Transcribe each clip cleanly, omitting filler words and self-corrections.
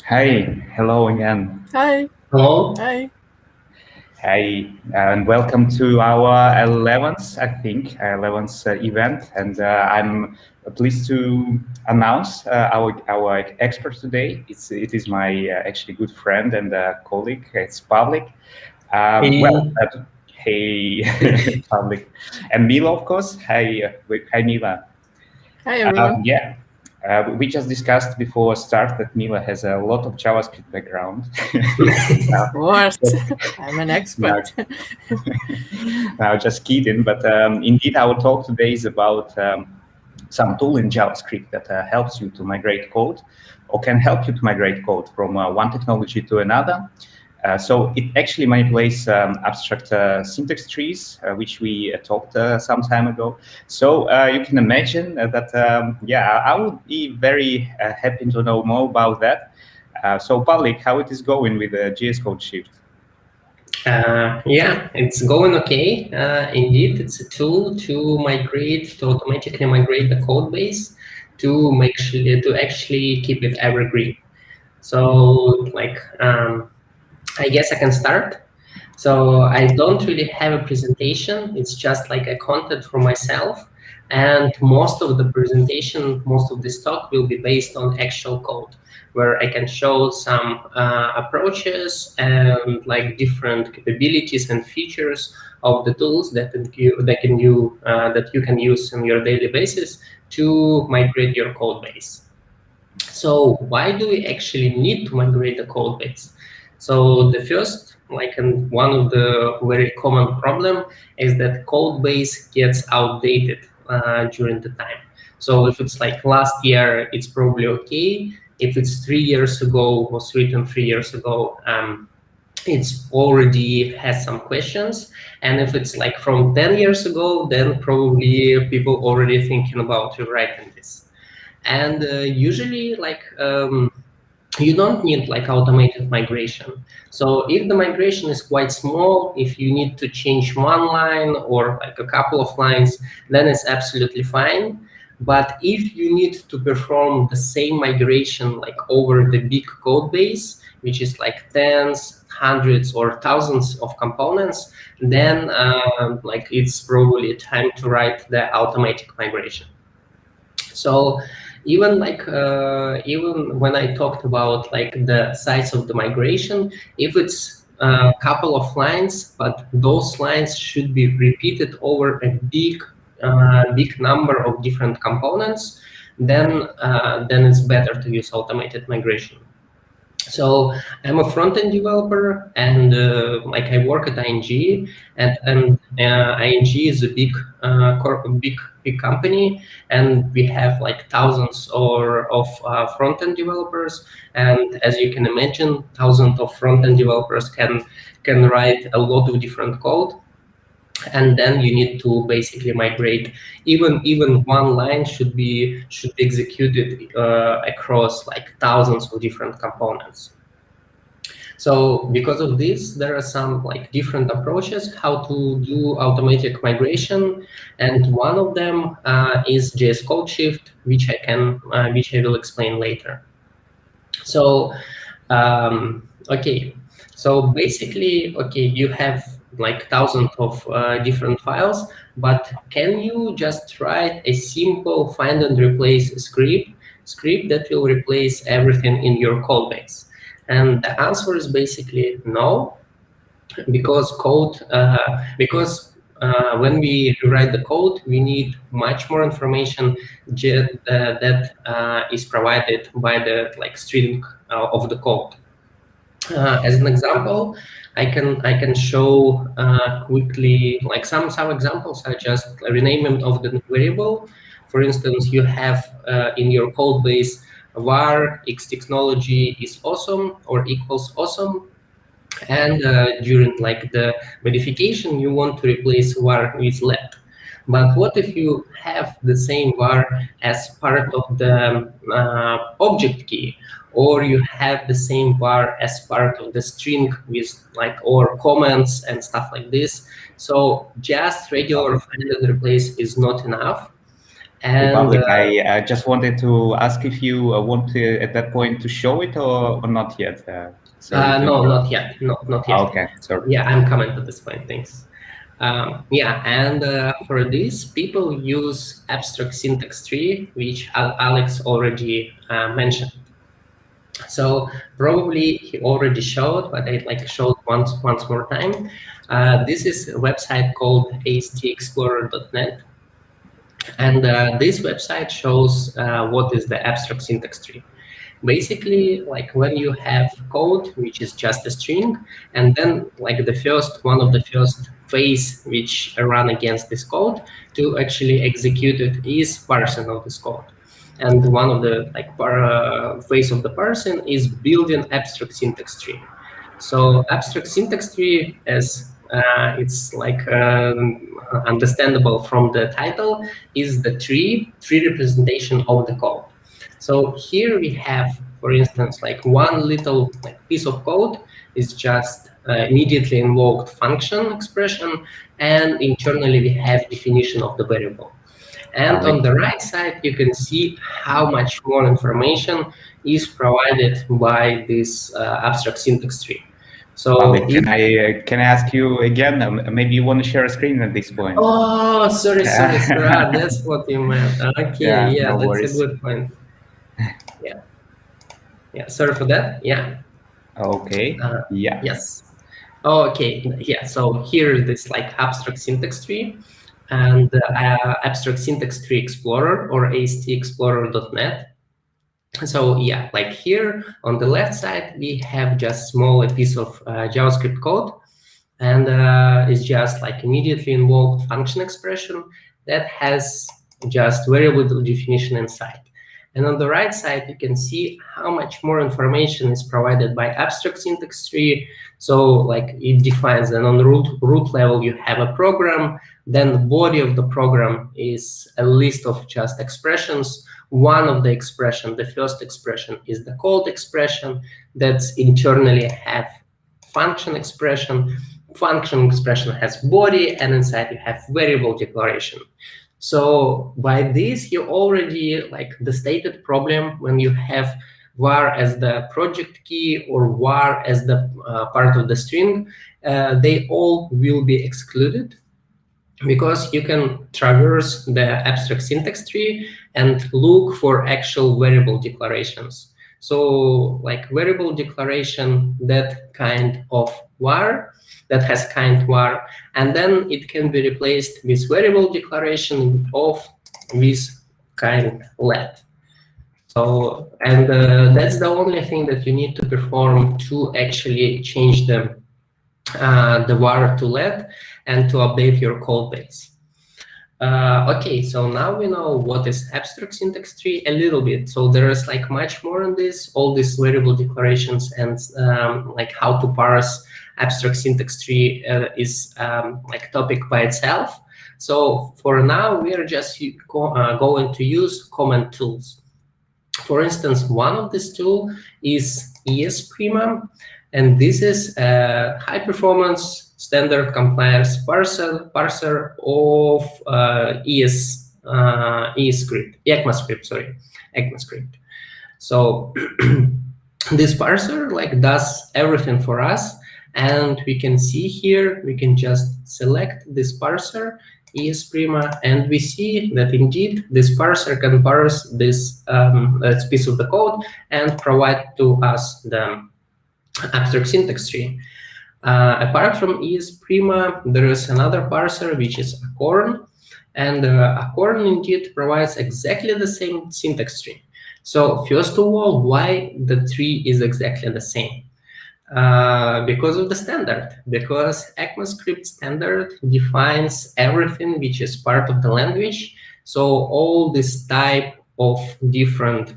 Hi, hello again. Hi. Hello. Hi. Hi, and welcome to our 11th event. And I'm pleased to announce our expert today. It is my actually good friend and colleague. It's Pavlik. Hey. Hey, Pavlik, and Mila, of course. Hi, Mila. Hi, everyone. Yeah, we just discussed before start that Mila has a lot of JavaScript background. Of course. I'm an expert. Now, just kidding, but indeed, our talk today is about some tool in JavaScript that helps you to migrate code or can help you to migrate code from one technology to another. So it actually manipulates abstract syntax trees, which we talked some time ago. So you can imagine that, I would be very happy to know more about that. So Pavlik, how it is going with JSCodeShift? Yeah, it's going okay. Indeed, it's a tool to automatically migrate the code base to actually keep it evergreen. So, I guess I can start. So I don't really have a presentation. It's just like a content for myself. And most of the presentation, most of this talk will be based on actual code, where I can show some approaches and like different capabilities and features of the tools that you can use on your daily basis to migrate your code base. So why do we actually need to migrate the code base? So the first, and one of the very common problem is that code base gets outdated during the time. So if it's like last year, it's probably okay. If it's 3 years ago, was written 3 years ago, it's already has some questions. And if it's like from 10 years ago, then probably people already thinking about rewriting this. And usually, you don't need like automated migration. So if the migration is quite small, if you need to change one line or like a couple of lines, then it's absolutely fine. But if you need to perform the same migration like over the big code base, which is like tens, hundreds, or thousands of components, then it's probably time to write the automatic migration. So even when I talked about like the size of the migration, if it's a couple of lines, but those lines should be repeated over a big number of different components, then it's better to use automated migration. So I'm a front-end developer, and I work at ING, and ING is a big company, and we have like thousands of front-end developers. And as you can imagine, thousands of front-end developers can write a lot of different code. And then you need to basically migrate. Even one line should be executed across like thousands of different components. So because of this, there are some like different approaches how to do automatic migration, and one of them is JSCodeShift, which I will explain later. So okay, so basically, you have like thousands of different files, but can you just write a simple find and replace script that will replace everything in your code base? And the answer is basically no, because when we rewrite the code, we need much more information that is provided by the string of the code. As an example, I can show quickly some examples are just renaming of the variable. For instance, you have in your code base var x technology is awesome or equals awesome, and during the modification you want to replace var with let. But what if you have the same var as part of the object key, or you have the same var as part of the string with or comments and stuff like this? So just regular find and replace is not enough. And Pavlik, I just wanted to ask if you want to, at that point, to show it or not yet. Sorry. no, not yet. No, not yet. Okay, sorry. Yeah, I'm coming to this point. Thanks. Yeah, and for this, people use abstract syntax tree, which Alex already mentioned. So probably he already showed, but I showed once more time. This is a website called astexplorer.net, and this website shows what is the abstract syntax tree. Basically, when you have code which is just a string, and then one of the first phase which run against this code to actually execute it is parsing of this code. And one of the phase of the parsing is building abstract syntax tree. So abstract syntax tree, as it's understandable from the title, is the tree representation of the code. So here we have, for instance, one little piece of code is just immediately invoked function expression, and internally we have definition of the variable. And on the right side, you can see how much more information is provided by this abstract syntax tree. So can I ask you again? Maybe you want to share a screen at this point. Oh, sorry. That's what you meant. Okay, yeah, no that's worries. A good point. Yeah, sorry for that. Yeah. Okay. Yeah. Yes. Okay. Yeah. So here is this abstract syntax tree, and abstract syntax tree explorer, or astexplorer.net. So yeah, here on the left side we have just small piece of JavaScript code, and it's just immediately invoked function expression that has just variable definition inside. And on the right side, you can see how much more information is provided by abstract syntax tree. So it defines that on the root level, you have a program. Then the body of the program is a list of just expressions. One of the expression, the first expression, is the called expression that's internally have function expression. Function expression has body, and inside you have variable declaration. So by this, you already the stated problem when you have var as the project key or var as the part of the string, they all will be excluded, because you can traverse the abstract syntax tree and look for actual variable declarations. So variable declaration that kind of var, that has kind var, and then it can be replaced with variable declaration of with kind let. So, and that's the only thing that you need to perform to actually change the var to let and to update your code base. Okay, so now we know what is abstract syntax tree a little bit. So there is much more on this, all these variable declarations, and how to parse abstract syntax tree is topic by itself. So for now, we are just going to use command tools. For instance, one of these tools is ESPrima, and this is a high-performance standard compliance parser of ECMAScript. So this parser does everything for us, and we can see here, we can just select this parser, ESPrima, and we see that indeed this parser can parse this piece of the code and provide to us the abstract syntax tree. Apart from ESPrima, there is another parser, which is Acorn, and Acorn indeed provides exactly the same syntax tree. So first of all, why the tree is exactly the same? Because of the standard, because ECMAScript standard defines everything which is part of the language. So all this type of different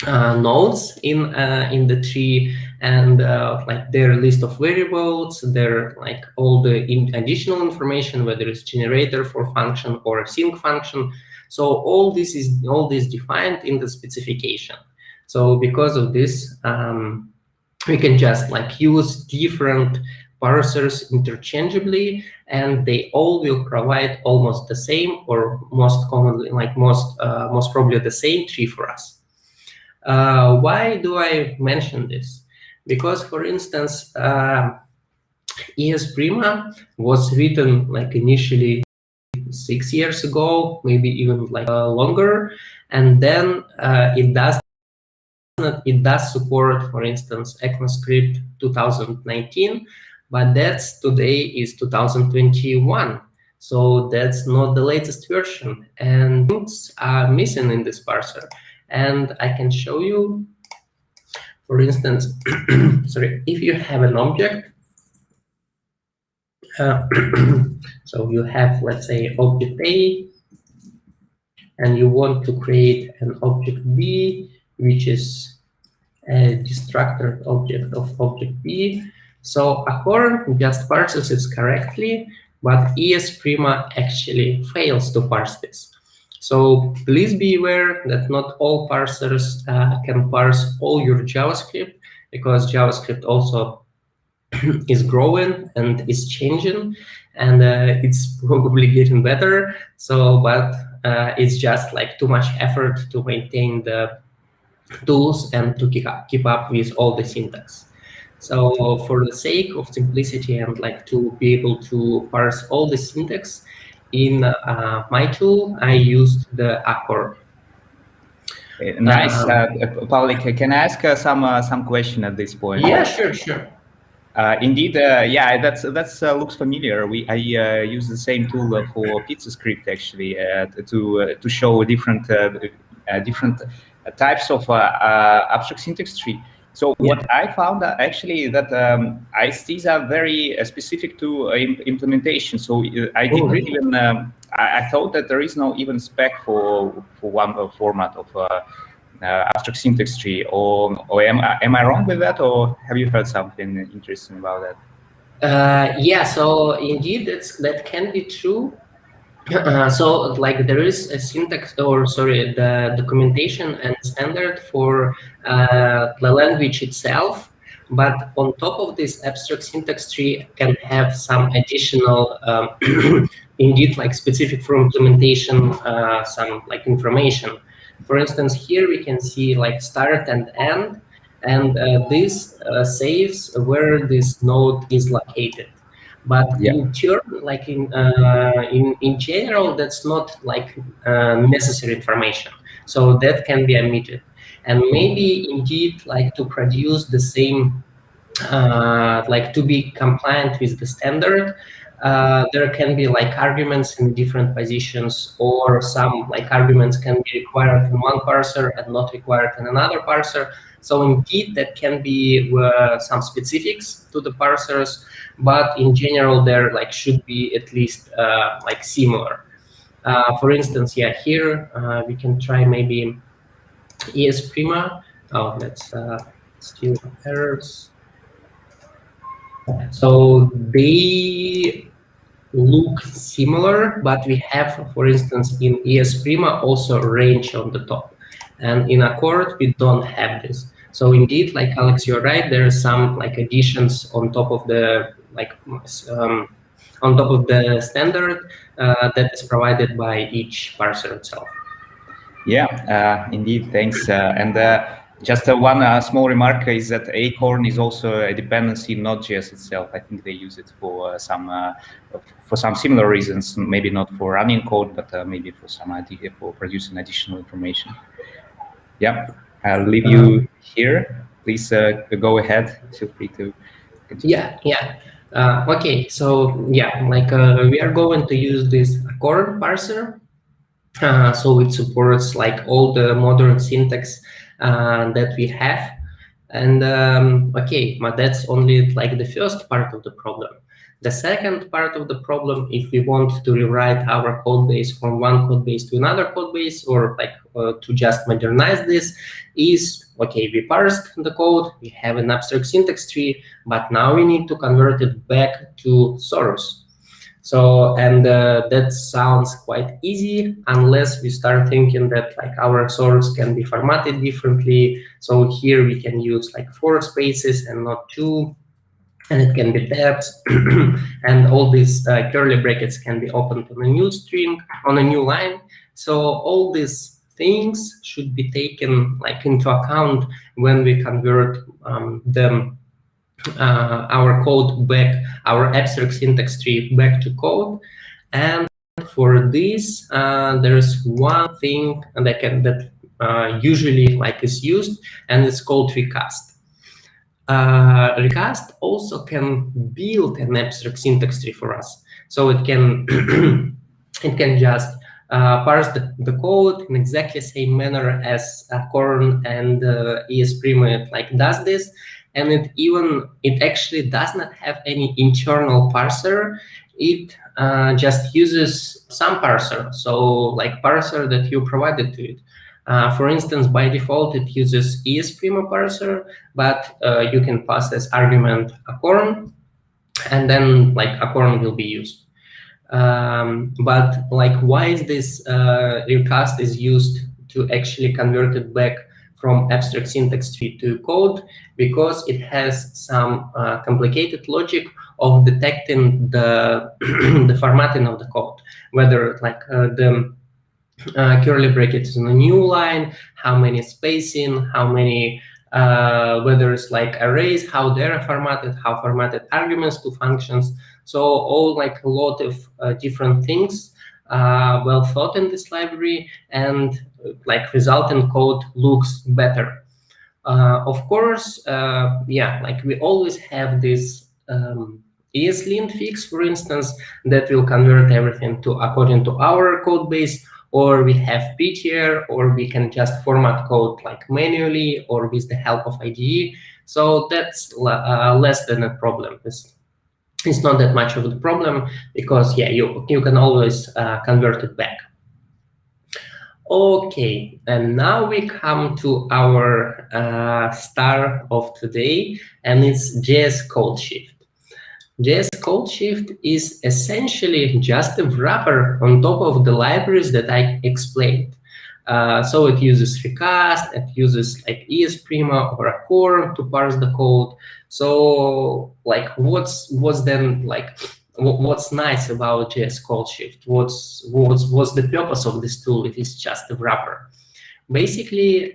nodes in the tree, and their list of variables, their all the additional information, whether it's generator for function or a sync function. So all this defined in the specification. So because of this, we can just use different parsers interchangeably, and they all will provide almost the same, or most commonly, like most probably the same tree for us. Why do I mention this? Because, for instance, ESPrima was written like initially 6 years ago, maybe even like longer, and then it does support, for instance, ECMAScript 2019, but that's today is 2021. So that's not the latest version, and things are missing in this parser. And I can show you, for instance, sorry, if you have an object, so you have, let's say, object A, and you want to create an object B, which is a destructor object of object B. So Acorn just parses it correctly, but ESPrima actually fails to parse this. So please be aware that not all parsers can parse all your JavaScript, because JavaScript also is growing and is changing, and it's probably getting better. So, but it's just like too much effort to maintain the tools and to keep up with all the syntax. So for the sake of simplicity and like to be able to parse all the syntax in my tool, I used the Acorn. Nice, Pavlik. Can I ask some question at this point? Yeah, sure. Indeed, yeah, that's looks familiar. I use the same tool for pizza script actually to show different types of abstract syntax tree. So what I found actually that ISTs are very specific to implementation. So I didn't even I thought that there is no even spec for one format of abstract syntax tree, or am I wrong with that, or have you heard something interesting about that? Yeah, so indeed that can be true. So like there is a syntax, or sorry, the documentation and standard for the language itself, but on top of this abstract syntax tree can have some additional indeed like specific for implementation some like information. For instance, here we can see like start and end, and this saves where this node is located. But in turn, like in general, that's not like necessary information. So that can be omitted. And maybe indeed, like to produce the same, like to be compliant with the standard, there can be like arguments in different positions, or some like arguments can be required in one parser and not required in another parser. So indeed, that can be some specifics to the parsers, but in general, there like should be at least like similar. For instance, yeah, here we can try maybe ESPrima. Oh, that's still errors. So they look similar, but we have, for instance, in ESPrima also range on the top, and in Accord we don't have this. So indeed, like Alex, you're right. There are some like additions on top of the like on top of the standard that is provided by each parser itself. Yeah, indeed. Thanks. And just one small remark is that Acorn is also a dependency in Node.js itself. I think they use it for some similar reasons, maybe not for running code, but maybe for some idea for producing additional information. Yeah, I'll leave you here. Please go ahead. Feel free to continue. Yeah. Okay, so yeah, like we are going to use this Acorn parser. So it supports like all the modern syntax that we have. And okay, but that's only like the first part of the problem. The second part of the problem, if we want to rewrite our code base from one code base to another code base, or like to just modernize this, is okay, we parsed the code, we have an abstract syntax tree, but now we need to convert it back to source. So, and that sounds quite easy unless we start thinking that like our source can be formatted differently. So here we can use like 4 spaces and not 2. and it can be tabs, and all these curly brackets can be opened on a new string, on a new line. So all these things should be taken like into account when we convert our code back, our abstract syntax tree back to code. And for this, there's one thing that usually like is used, and it's called Recast. Recast also can build an abstract syntax tree for us, so it can it can just parse the code in exactly the same manner as Corn and ESLint like does this, and it actually does not have any internal parser. It just uses some parser, so like parser that you provided to it. For instance, by default, it uses ESLint parser, but you can pass as argument a Corn, and then like a Corn will be used. But like, why is this Recast is used to actually convert it back from abstract syntax tree to code? Because it has some complicated logic of detecting the the formatting of the code, whether like the curly brackets in a new line, how many spacing, how many whether it's like arrays, how they're formatted, how formatted arguments to functions. So all like a lot of different things well thought in this library, and like resultant code looks better. Of course, yeah, like we always have this ESLint fix, for instance, that will convert everything to according to our code base, or we have ptr, or we can just format code like manually or with the help of IDE. So that's less than a problem. It's not that much of the problem, because yeah, you can always convert it back. Okay, and now we come to our star of today, and it's JSCodeShift. JSCodeShift is essentially just a wrapper on top of the libraries that I explained. So it uses Recast, it uses like ESLint or a Corn to parse the code. So like, what's then like, what's nice about JSCodeShift? What's the purpose of this tool if it's just a wrapper? Basically,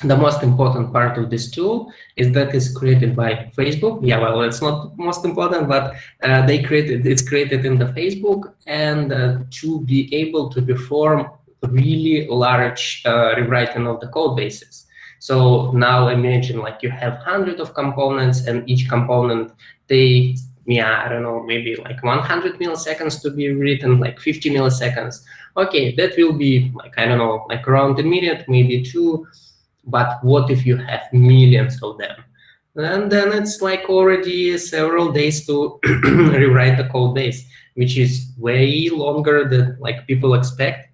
the most important part of this tool is that it's created by Facebook. Yeah, well, it's not most important, but it's created in the Facebook, and to be able to perform really large rewriting of the code bases. So now imagine like you have hundreds of components, and each component takes, yeah, I don't know, maybe like 100 milliseconds to be written, like 50 milliseconds. Okay, that will be like, I don't know, like around a minute, maybe 2. But what if you have millions of them? And then it's like already several days to rewrite the code base, which is way longer than like people expect.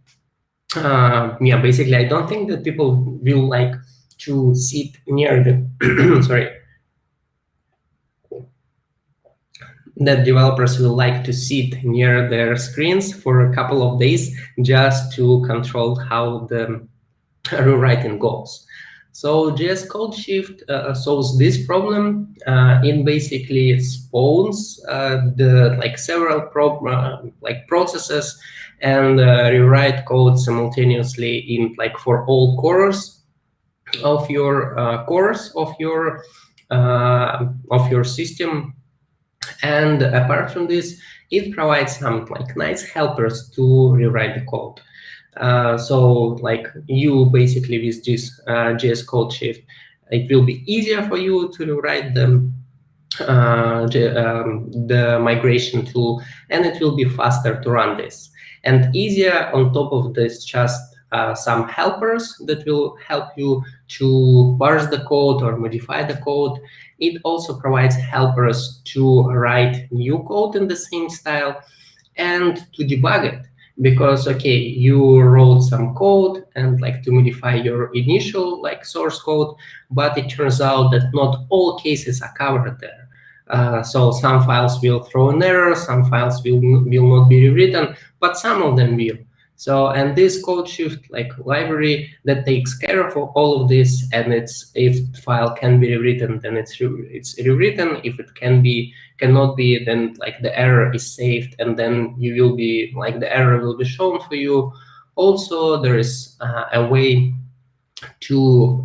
Yeah, basically, I don't think that people will like to sit near the sorry, that developers will like to sit near their screens for a couple of days just to control how the rewriting goes. So JSCodeShift solves this problem. It basically spawns the like several processes and rewrite code simultaneously in like for all cores of your system. And apart from this, it provides some like nice helpers to rewrite the code. So like you basically with this JSCodeShift, it will be easier for you to rewrite the migration tool, and it will be faster to run this. And easier on top of this, just some helpers that will help you to parse the code or modify the code. It also provides helpers to write new code in the same style and to debug it. Because okay, you wrote some code and like to modify your initial like source code, but it turns out that not all cases are covered there. So some files will throw an error, some files will not be rewritten, but some of them will. So, and this CodeShift like library that takes care of all of this, and if the file can be rewritten, then it's rewritten. If it cannot be, then like the error is saved, and then you will be like the error will be shown for you. Also, there is a way to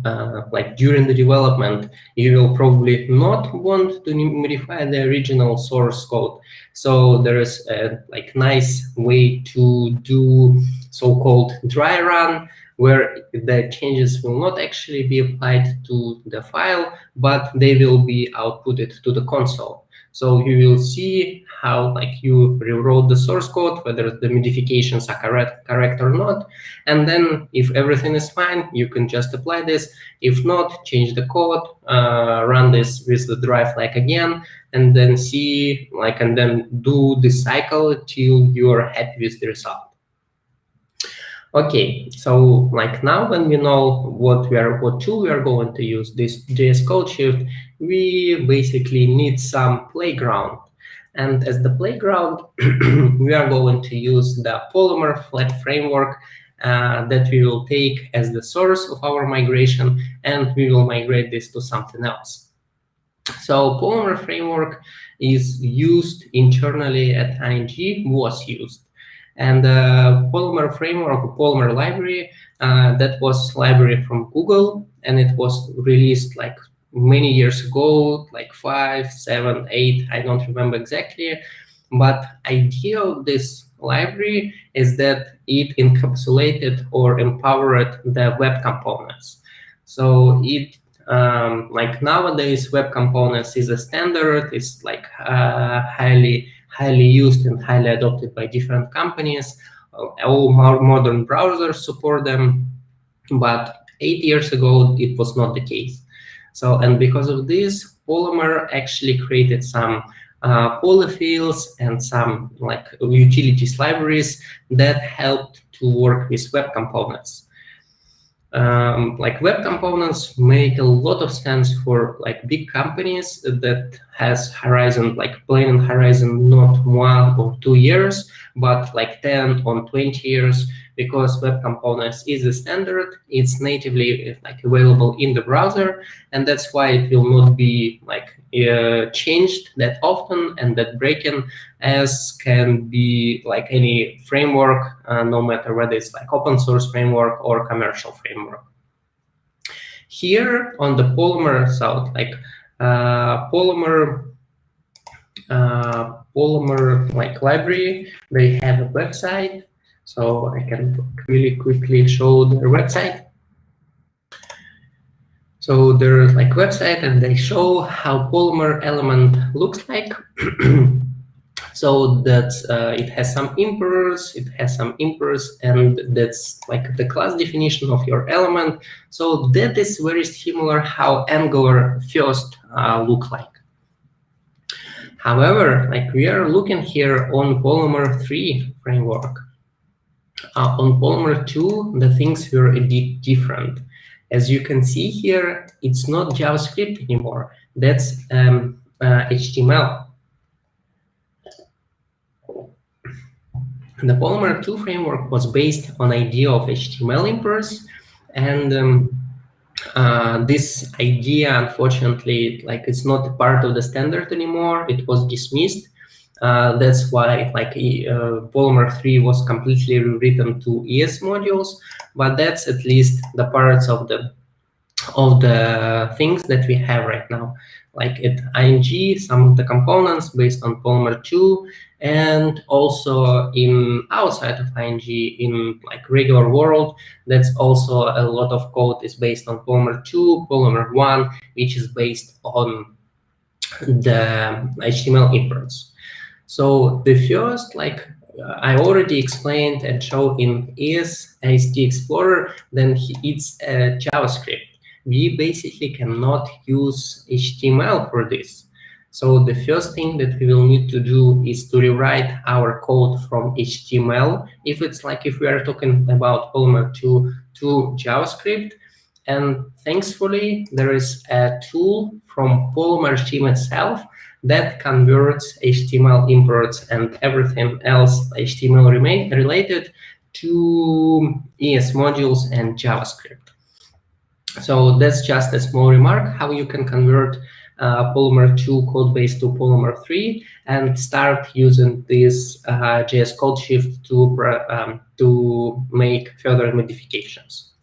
like during the development, you will probably not want to modify the original source code. So there is a like nice way to do so-called dry run, where the changes will not actually be applied to the file, but they will be outputted to the console. So you will see how like you rewrote the source code, whether the modifications are correct or not. And then if everything is fine, you can just apply this. If not, change the code, run this with the dry flag again, and then see like, and then do the cycle till you are happy with the result. Okay, so like now when we know what tool we are going to use, this JSCodeShift, we basically need some playground. And as the playground, we are going to use the Polymer Framework that we will take as the source of our migration, and we will migrate this to something else. So Polymer Framework is used internally at ING, was used. And the Polymer Framework, Polymer library, that was library from Google, and it was released like many years ago, like 5, 7, 8, I don't remember exactly. But idea of this library is that it encapsulated or empowered the web components. So it like nowadays, web components is a standard. It's like highly used and highly adopted by different companies. All modern browsers support them, but 8 years ago it was not the case. So, and because of this, Polymer actually created some polyfills and some like utilities libraries that helped to work with web components. Like web components make a lot of sense for like big companies that has horizon, like plain horizon, not 1 or 2 years, but like 10 or 20 years, because web components is a standard. It's natively like available in the browser, and that's why it will not be like changed that often and that broken as can be like any framework, no matter whether it's like open source framework or commercial framework. Here on the Polymer side, like Polymer like library, they have a website. So I can really quickly show their website. So there's like website, and they show how Polymer element looks like. So that's it has some importers, and that's like the class definition of your element. So that is very similar how Angular first look like. However, like we are looking here on Polymer 3 framework. On Polymer 2, the things were a bit different. As you can see here, it's not JavaScript anymore. That's HTML. The Polymer 2 framework was based on idea of HTML imports, and this idea, unfortunately, like it's not a part of the standard anymore. It was dismissed. That's why like Polymer 3 was completely rewritten to ES modules, but that's at least the parts of the things that we have right now. Like at ING, some of the components based on Polymer 2, and also in outside of ING, in like regular world, that's also a lot of code is based on Polymer 2, Polymer 1, which is based on the HTML imports. So the first, like I already explained and showed in ESLint Explorer, then it's a JavaScript. We basically cannot use HTML for this. So the first thing that we will need to do is to rewrite our code from HTML, if it's like if we are talking about Polymer 2 to JavaScript. And thankfully, there is a tool from Polymer team itself that converts HTML imports and everything else HTML related to ES modules and JavaScript. So that's just a small remark how you can convert Polymer 2 codebase to Polymer 3 and start using this JSCodeShift to make further modifications.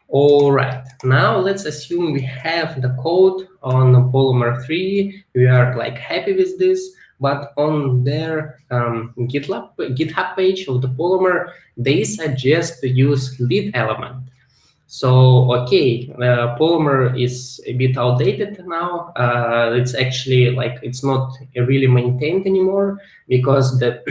All right, now let's assume we have the code on Polymer 3. We are like happy with this, but on their GitHub page of the Polymer, they suggest to use lead element. So, okay, Polymer is a bit outdated now. It's actually like it's not really maintained anymore because the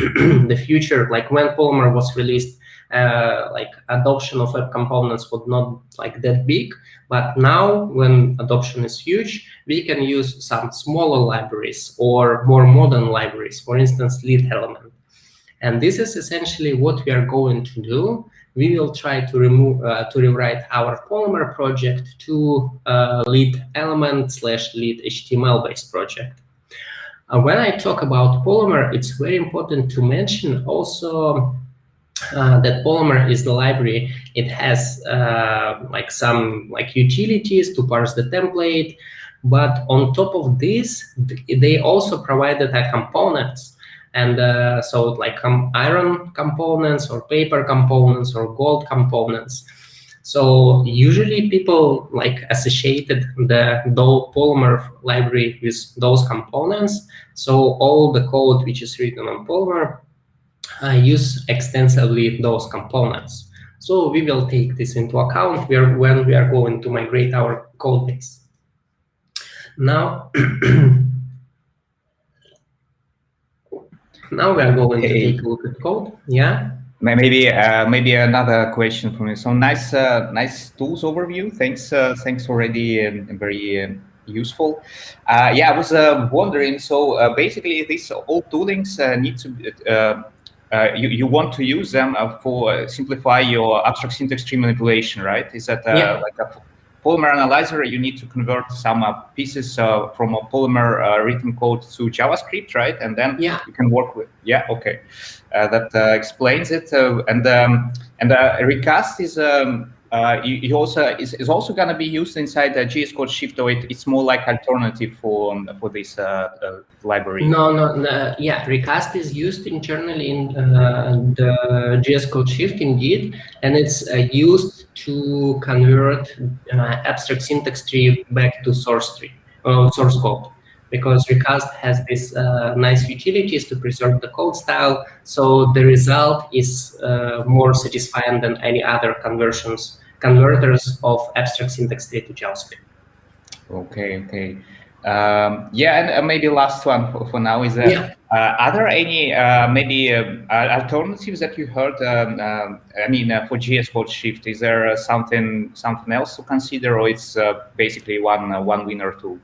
the future, like when Polymer was released, like adoption of web components was not like that big. But now, when adoption is huge, we can use some smaller libraries or more modern libraries, for instance, lead element. And this is essentially what we are going to do. We will try to rewrite our Polymer project to lead element / lead HTML based project. When I talk about Polymer, it's very important to mention also that Polymer is the library. It has like some like utilities to parse the template, but on top of this, they also provided components. And so like iron components or paper components or gold components. So usually people like associated the Polymer library with those components. So all the code which is written on Polymer use extensively those components. So we will take this into account when we are going to migrate our code base. Now, now we are going to take a look at code. Yeah. Maybe another question from me. So nice tools overview. Thanks already. Very useful. Yeah, I was wondering. So basically, these all toolings need to be. You want to use them for simplify your abstract syntax tree manipulation, right? Is that like a Polymer analyzer? You need to convert some pieces from a Polymer written code to JavaScript, right? And then you can work with. Yeah, okay, that explains it. And Recast is is also going to be used inside the JSCodeShift, or it's more like alternative for this library. No. Yeah, Recast is used internally in the JSCodeShift indeed, and it's used to convert abstract syntax tree back to source code, because Recast has this nice utilities to preserve the code style, so the result is more satisfying than any other converters of abstract syntax tree to JavaScript. Okay. Yeah, and maybe last one for now is are there any maybe alternatives that you heard? I mean, for JSCodeShift, is there something else to consider, or it's basically one winner tool?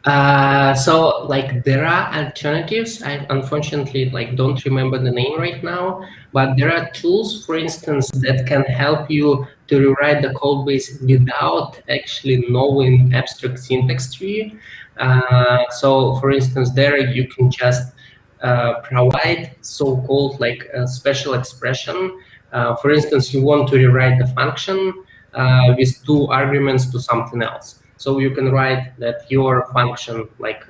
So like there are alternatives. I unfortunately like don't remember the name right now, but there are tools, for instance, that can help you to rewrite the code base without actually knowing abstract syntax tree. So for instance, there you can just provide so-called like a special expression. For instance, you want to rewrite the function with 2 arguments to something else. So you can write that your function, like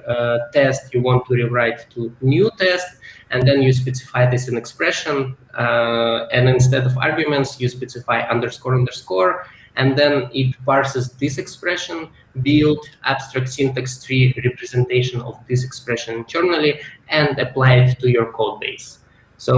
test, you want to rewrite to new test, and then you specify this in expression, and instead of arguments, you specify __, and then it parses this expression, build abstract syntax tree representation of this expression internally, and apply it to your code base. So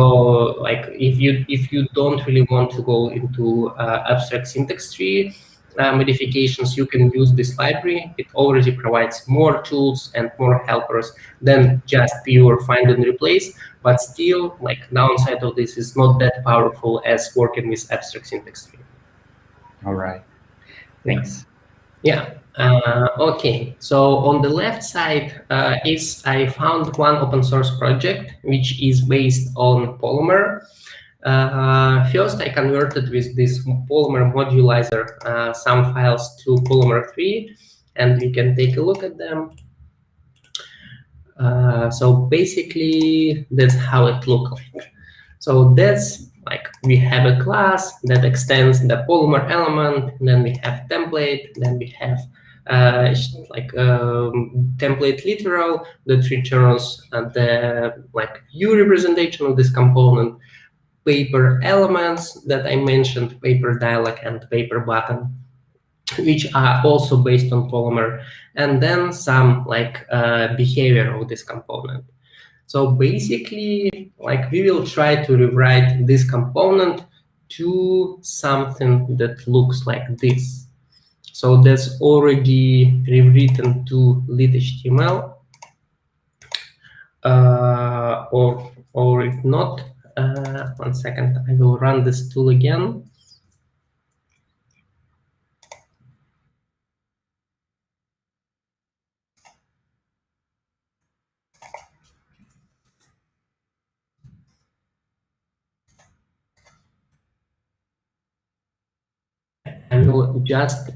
like if you don't really want to go into abstract syntax tree modifications, you can use this library. It already provides more tools and more helpers than just pure find and replace, but still, like, downside of this is not that powerful as working with abstract syntax tree. All right, thanks. Yeah. Okay, so on the left side I found one open source project which is based on Polymer. First, I converted with this Polymer modulizer some files to Polymer 3, and we can take a look at them. So basically, that's how it looks like. So that's like we have a class that extends the Polymer element, then we have template, then we have template literal that returns the view representation of this component, paper elements that I mentioned, paper dialog and paper button, which are also based on Polymer, and then some behavior of this component. So basically, we will try to rewrite this component to something that looks like this. So that's already rewritten to lit.html, or if not, 1 second, I will run this tool again. I will just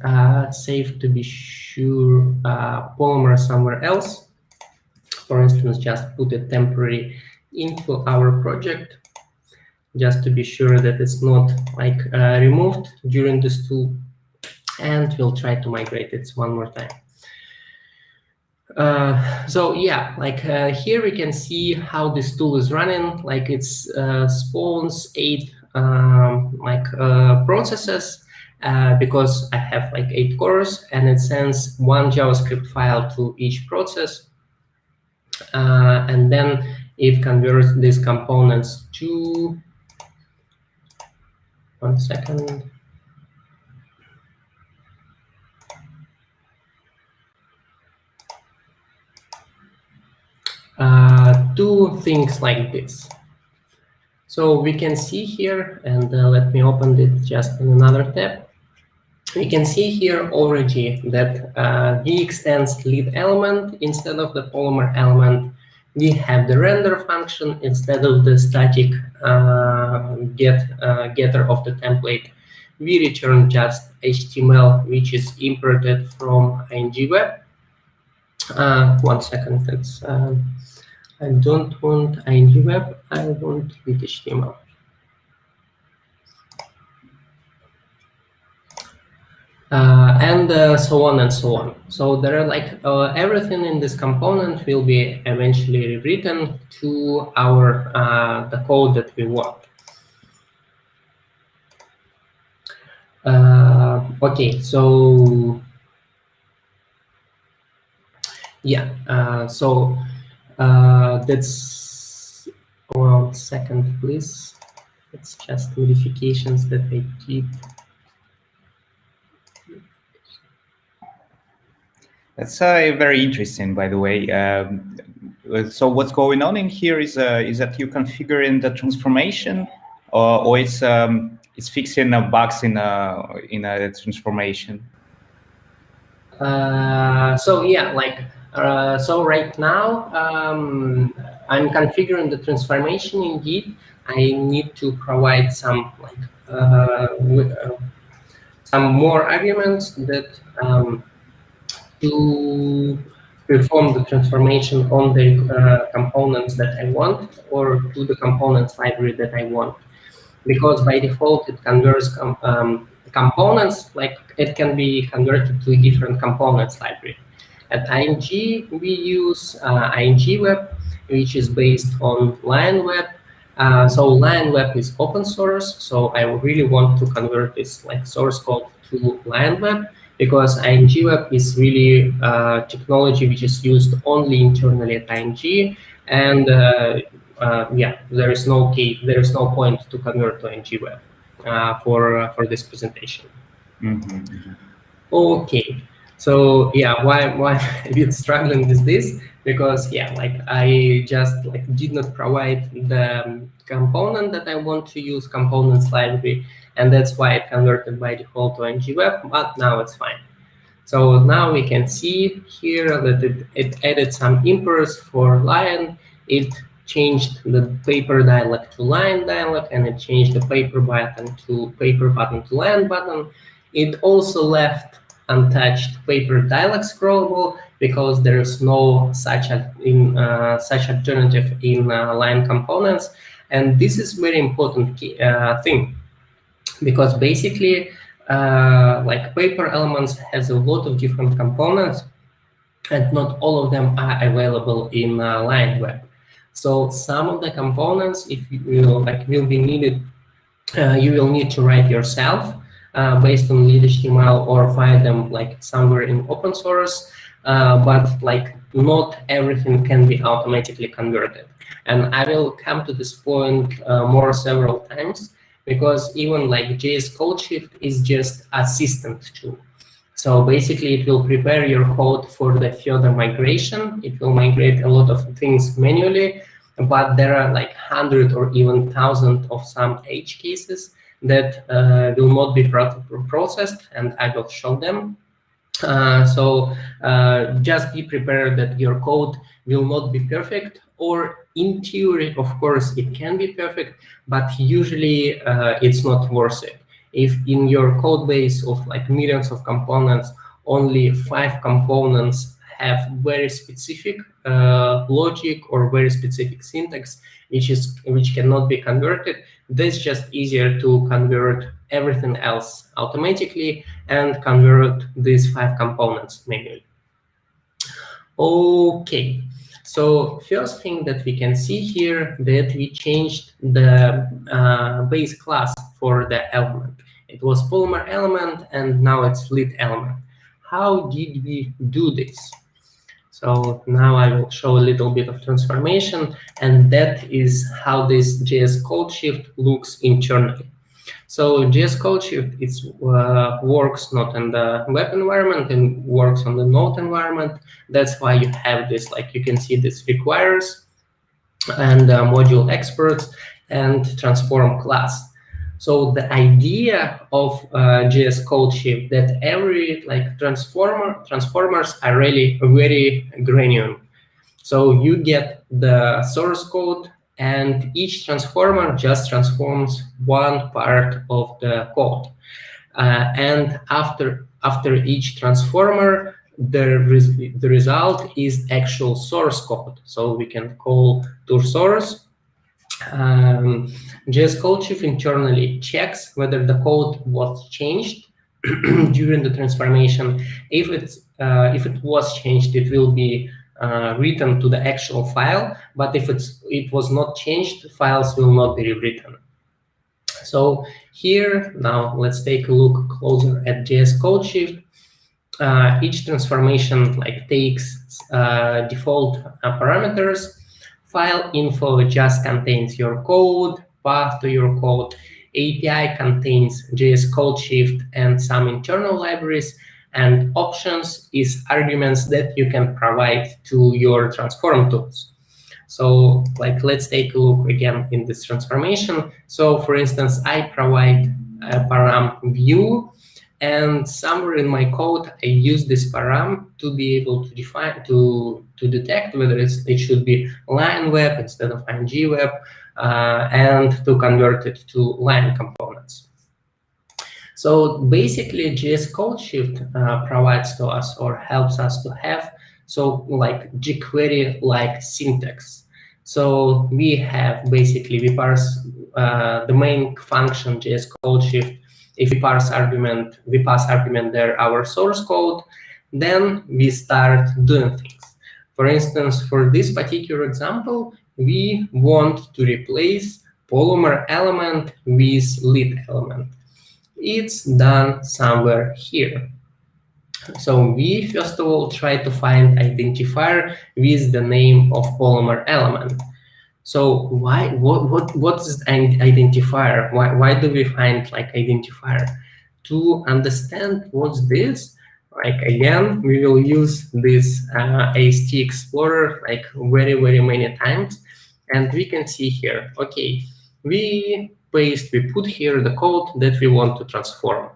save to be sure Polymer somewhere else. For instance, just put a temporary into our project, just to be sure that it's not removed during this tool. And we'll try to migrate it one more time. So yeah, here we can see how this tool is running. It spawns 8 processes. Because I have 8 cores, and it sends 1 JavaScript file to each process, and then it converts these components to 1 second. To things like this. So we can see here, and let me open it just in another tab. We can see here already that we extend lit element instead of the Polymer element. We have the render function instead of the static getter of the template. We return just HTML, which is imported from ING web. 1 second, it's I don't want ING web, I want lit HTML. And so on and so on. So there are everything in this component will be eventually rewritten to our the code that we want. Okay, so yeah, that's 1 second, please. It's just modifications that I did. That's very interesting, by the way. So what's going on in here is that you configuring the transformation, or it's fixing bugs in a transformation. So yeah, so right now I'm configuring the transformation. Indeed, I need to provide some some more arguments that to perform the transformation on the components that I want, or to the components library that I want. Because by default it converts components, it can be converted to a different components library. At ING, we use ING Web, which is based on Lion Web. So Lion Web is open source, so I really want to convert this source code to Lion Web, because ING Web is really technology which is used only internally at ING, and yeah, there is no point to convert to ING Web for this presentation. Mm-hmm. Okay, so yeah, why I'm a bit struggling with this? Because yeah, I just did not provide the component that I want to use, components library, and that's why it converted by default to ING Web, but now it's fine. So now we can see here that it added some imports for Lion. It changed the paper dialog to Lion dialog, and it changed the paper button to Lion button. It also left untouched paper dialog scrollable, because there is no such alternative in Lion components. And this is very important thing, because basically like paper elements has a lot of different components, and not all of them are available in line web. So some of the components, if you will be needed, you will need to write yourself based on lead HTML, or find them like somewhere in open source. But like not everything can be automatically converted. And I will come to this point more several times, because even like JSCodeShift is just assistant tool. So basically, it will prepare your code for the further migration. It will migrate a lot of things manually, but there are like 100 or even 1,000 of some edge cases that will not be processed, and I will show them. So just be prepared that your code will not be perfect, or in theory, of course, it can be perfect, but usually it's not worth it. If in your code base of like millions of components, only 5 components have very specific logic or very specific syntax, which cannot be converted, that's just easier to convert everything else automatically and convert these 5 components manually. Okay, so first thing that we can see here, that we changed the base class for the element. It was Polymer element, and now it's lit element. How did we do this? So now I will show a little bit of transformation, and that is how this JSCodeShift looks internally. So JSCodeShift works not in the web environment, and works on the Node environment. That's why you have this, like you can see this requires, and module experts, and transform class. So the idea of JSCodeShift, that every like transformers are really very granular. So you get the source code, and each transformer just transforms one part of the code. And after each transformer, the result is actual source code. So we can call to source. JSCodeShift internally checks whether the code was changed during the transformation. If it was changed, it will be written to the actual file, but if it was not changed, files will not be rewritten. So here, now let's take a look closer at JSCodeShift. Each transformation like takes default parameters. File info just contains your code, path to your code. API contains JSCodeShift and some internal libraries, and options is arguments that you can provide to your transform tools. So like let's take a look again in this transformation. So for instance, I provide a param view, and somewhere in my code I use this param to be able to define, to detect whether it should be line web instead of ing web, and to convert it to line components. So basically JSCodeShift provides to us, or helps us to have, so like jQuery like syntax. So we have basically, we parse the main function JSCodeShift. If we pass argument there our source code, then we start doing things. For instance, for this particular example, we want to replace Polymer element with lit element. It's done somewhere here. So we first of all try to find identifier with the name of Polymer element. So why, what is an identifier? Why do we find like identifier? To understand what's this, like again, we will use this AST Explorer like very many times, and we can see here, okay, we put here the code that we want to transform.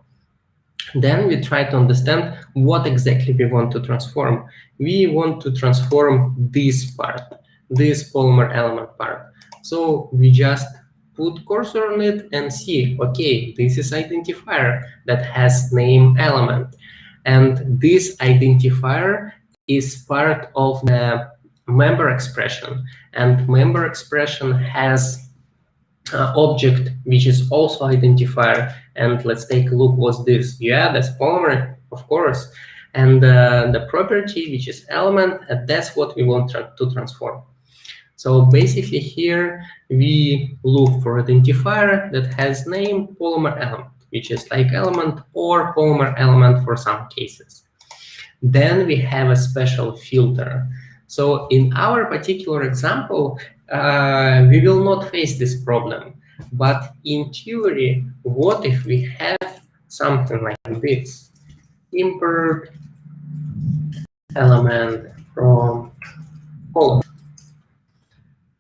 Then we try to understand what exactly we want to transform. We want to transform this part, this Polymer element part. So we just put cursor on it and see, okay, this is identifier that has name element. And this identifier is part of the member expression. And member expression has object which is also identifier, and let's take a look. What's this? Yeah, that's Polymer, of course. And the property which is element, that's what we want to transform. So basically here we look for identifier that has name Polymer element, which is like element or Polymer element for some cases. Then we have a special filter. So in our particular example, we will not face this problem. But in theory, what if we have something like this? Import element from column.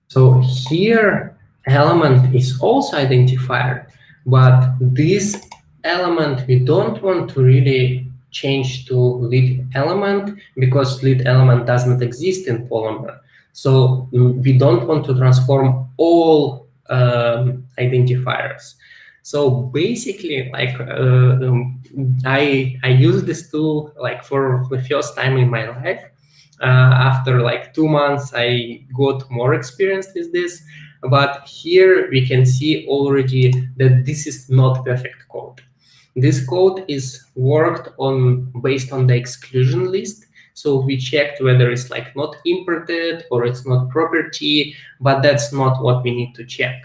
So here element is also identifier, but this element we don't want to really change to lead element because lead element does not exist in Polymer. So we don't want to transform all identifiers. So basically, like I use this tool like for the first time in my life. After like 2 months, I got more experience with this. But here we can see already that this is not perfect code. This code is worked on based on the exclusion list. So we checked whether it's like not imported or it's not property, but that's not what we need to check.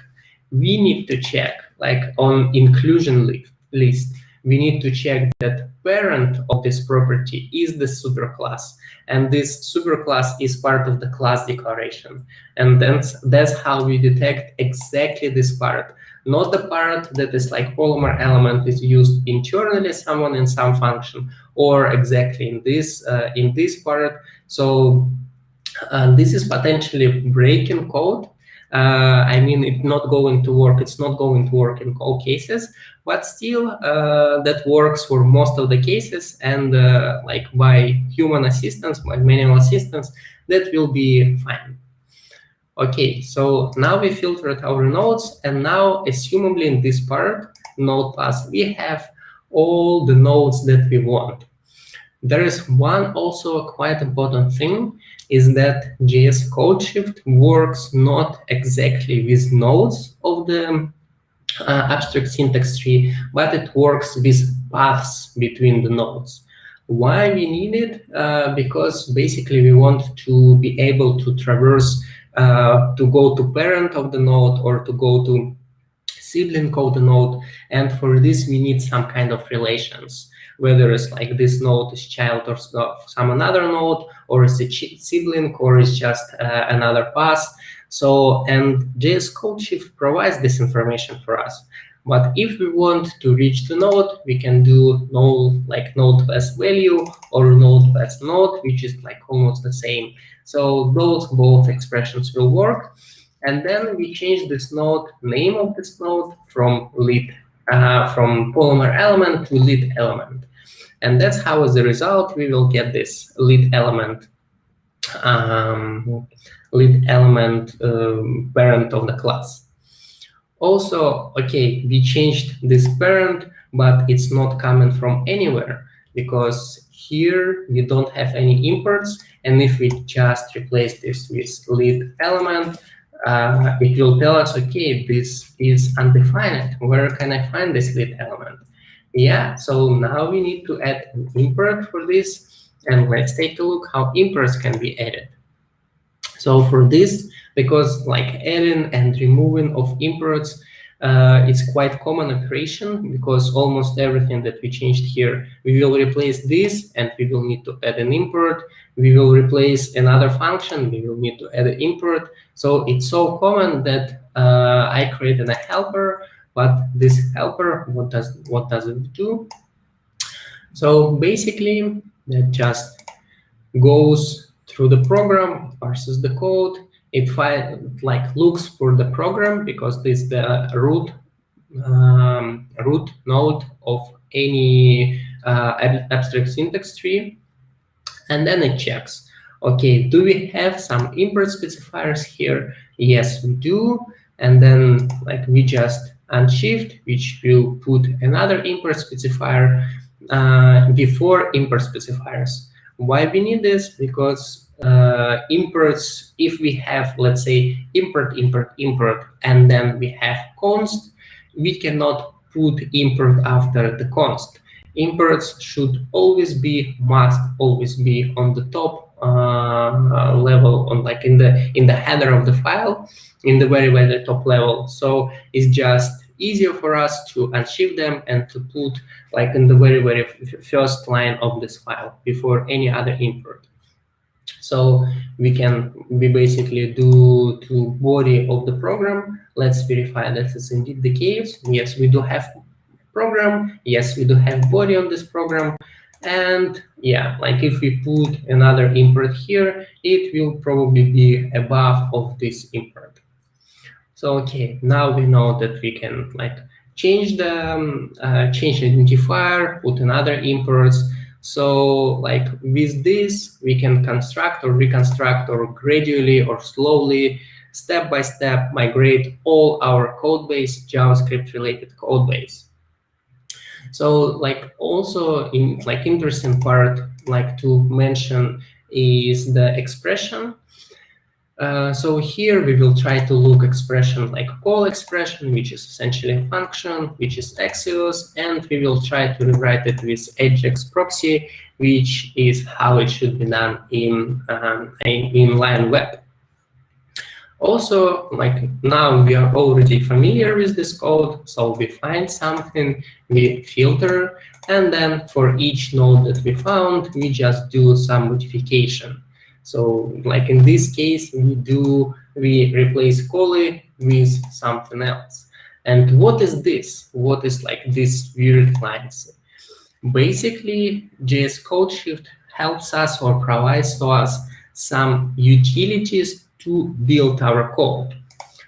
We need to check like on inclusion list. We need to check that parent of this property is the superclass, and this superclass is part of the class declaration. And that's how we detect exactly this part, not the part that is like Polymer element is used internally someone in some function, or exactly in this part. So this is potentially breaking code. I mean, it's not going to work. It's not going to work in all cases, but still, that works for most of the cases. And like by human assistance, by manual assistance, that will be fine. Okay, so now we filtered our nodes, and now, assumably in this part, node pass, we have all the nodes that we want. There is one also quite important thing, is that JSCodeShift works not exactly with nodes of the abstract syntax tree, but it works with paths between the nodes. Why we need it? Because basically we want to be able to traverse, to go to parent of the node or to go to sibling of the node, and for this we need some kind of relations, whether it's like this node is child of some another node, or it's a sibling, or it's just another path. So, and JSCodeShift provides this information for us. But if we want to reach the node, we can do node pass value or node pass node, which is like almost the same. So those both expressions will work. And then we change this node, name of this node from from Polymer element to lead element. And that's how, as a result, we will get this lead element parent of the class. Also, okay, we changed this parent, but it's not coming from anywhere, because here we don't have any imports. And if we just replace this with lead element, it will tell us, okay, this is undefined. Where can I find this lead element? Yeah, so now we need to add an import for this. And let's take a look how imports can be added. So for this, because like adding and removing of imports, it's quite common operation, because almost everything that we changed here, we will replace this and we will need to add an import. We will replace another function, we will need to add an import. So it's so common that I created a helper, but this helper, what does it do? So basically, that just goes through the program, it parses the code, it looks for the program, because this is the root node of any abstract syntax tree, and then it checks. Okay, do we have some import specifiers here? Yes, we do. And then like we just unshift, which will put another import specifier before import specifiers. Why we need this? Because imports, if we have, let's say, import, and then we have const, we cannot put import after the const. Imports should always be, must always be on the top level, on like in the header of the file, in the very, very top level. So it's just easier for us to unshift them and to put like in the very, very first line of this file before any other import. So we basically do to body of the program. Let's verify that is indeed the case. Yes, we do have program. Yes, we do have body on this program. And yeah, like if we put another import here, it will probably be above of this import. So okay, now we know that we can like change the change identifier, put another imports. So like with this, we can construct or reconstruct or gradually or slowly, step by step, migrate all our code base, JavaScript related code base. So like also in like interesting part like to mention is the expression. So here we will try to look expression like call expression, which is essentially a function, which is Axios, and we will try to rewrite it with Ajax proxy, which is how it should be done in inline web. Also, like now we are already familiar with this code, so we find something, we filter, and then for each node that we found, we just do some modification. So like in this case, we replace Collie with something else. And what is this? What is like this weird lines? Basically, JSCodeShift helps us or provides to us some utilities to build our code.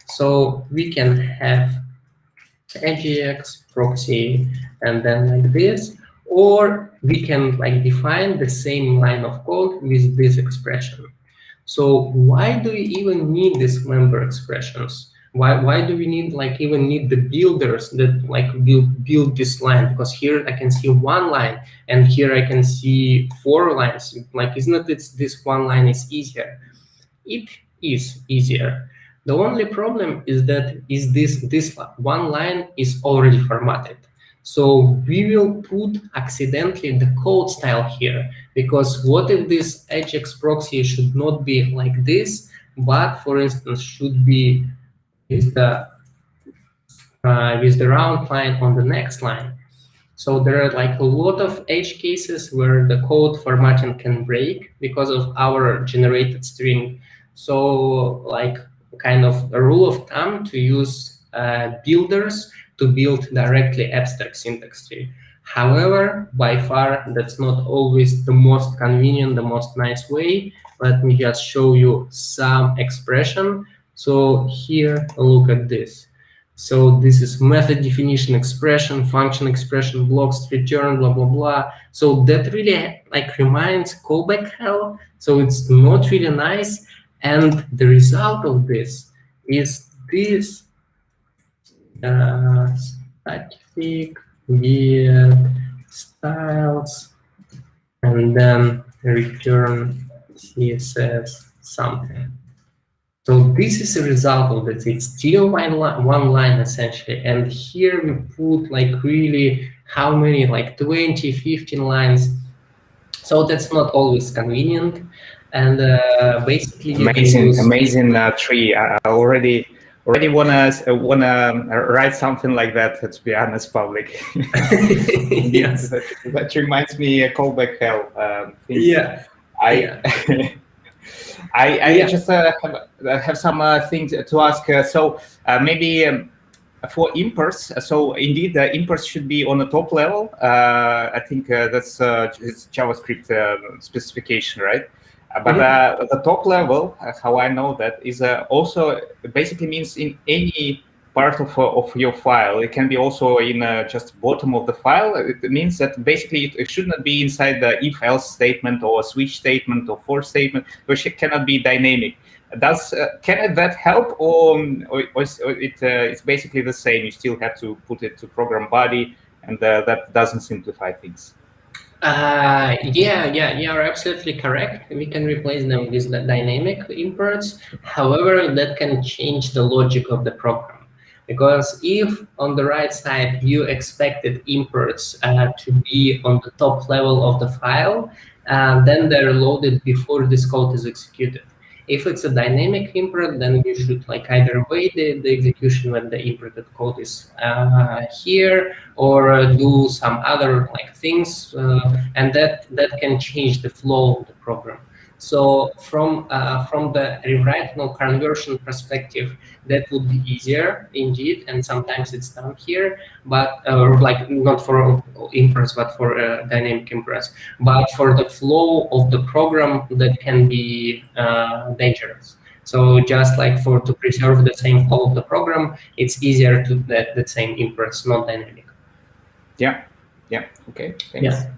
So we can have Ajax proxy and then like this, or we can like define the same line of code with this expression. So why do we even need these member expressions? Why do we need like even need the builders that like build this line? Because here I can see one line and here I can see 4 lines. Like isn't it this one line is easier? It is easier. The only problem is that this one line is already formatted. So we will put accidentally the code style here, because what if this Ajax proxy should not be like this, but for instance should be with the round line on the next line. So there are like a lot of edge cases where the code formatting can break because of our generated string. So like kind of a rule of thumb to use builders to build directly abstract syntax tree. However, by far, that's not always the most convenient, the most nice way. Let me just show you some expression. So here, look at this. So this is method definition expression, function expression, blocks return, blah, blah, blah. So that really like reminds callback hell. So it's not really nice. And the result of this is this static get styles and then return CSS something. So this is a result of it. It's still one line essentially. And here we put like really how many, like 20, 15 lines. So that's not always convenient. And basically you amazing tree. I already wanna write something like that, to be honest, Pavlik. Yes. That reminds me a callback hell. Yeah. I just have some things to ask. So maybe for imports, so indeed the imports should be on the top level. I think that's it's JavaScript specification, right? But the top level, how I know that, is also basically means in any part of your file. It can be also in just bottom of the file. It means that basically it should not be inside the if-else statement or switch statement or for statement, which cannot be dynamic. Can that help, or it's basically the same? You still have to put it to program body, and that doesn't simplify things. You're absolutely correct. We can replace them with the dynamic imports. However, that can change the logic of the program. Because if on the right side you expected imports to be on the top level of the file, then they're loaded before this code is executed. If it's a dynamic import, then you should like either wait the execution when the imported code is here, or do some other like things, and that can change the flow of the program. So from the rewrite no conversion perspective, that would be easier indeed, and sometimes it's done here, but like not for imports, but for dynamic imports. But for the flow of the program, that can be dangerous. So just like to preserve the same flow of the program, it's easier to let the same imports, not dynamic. Yeah. Okay. Thanks. Yeah.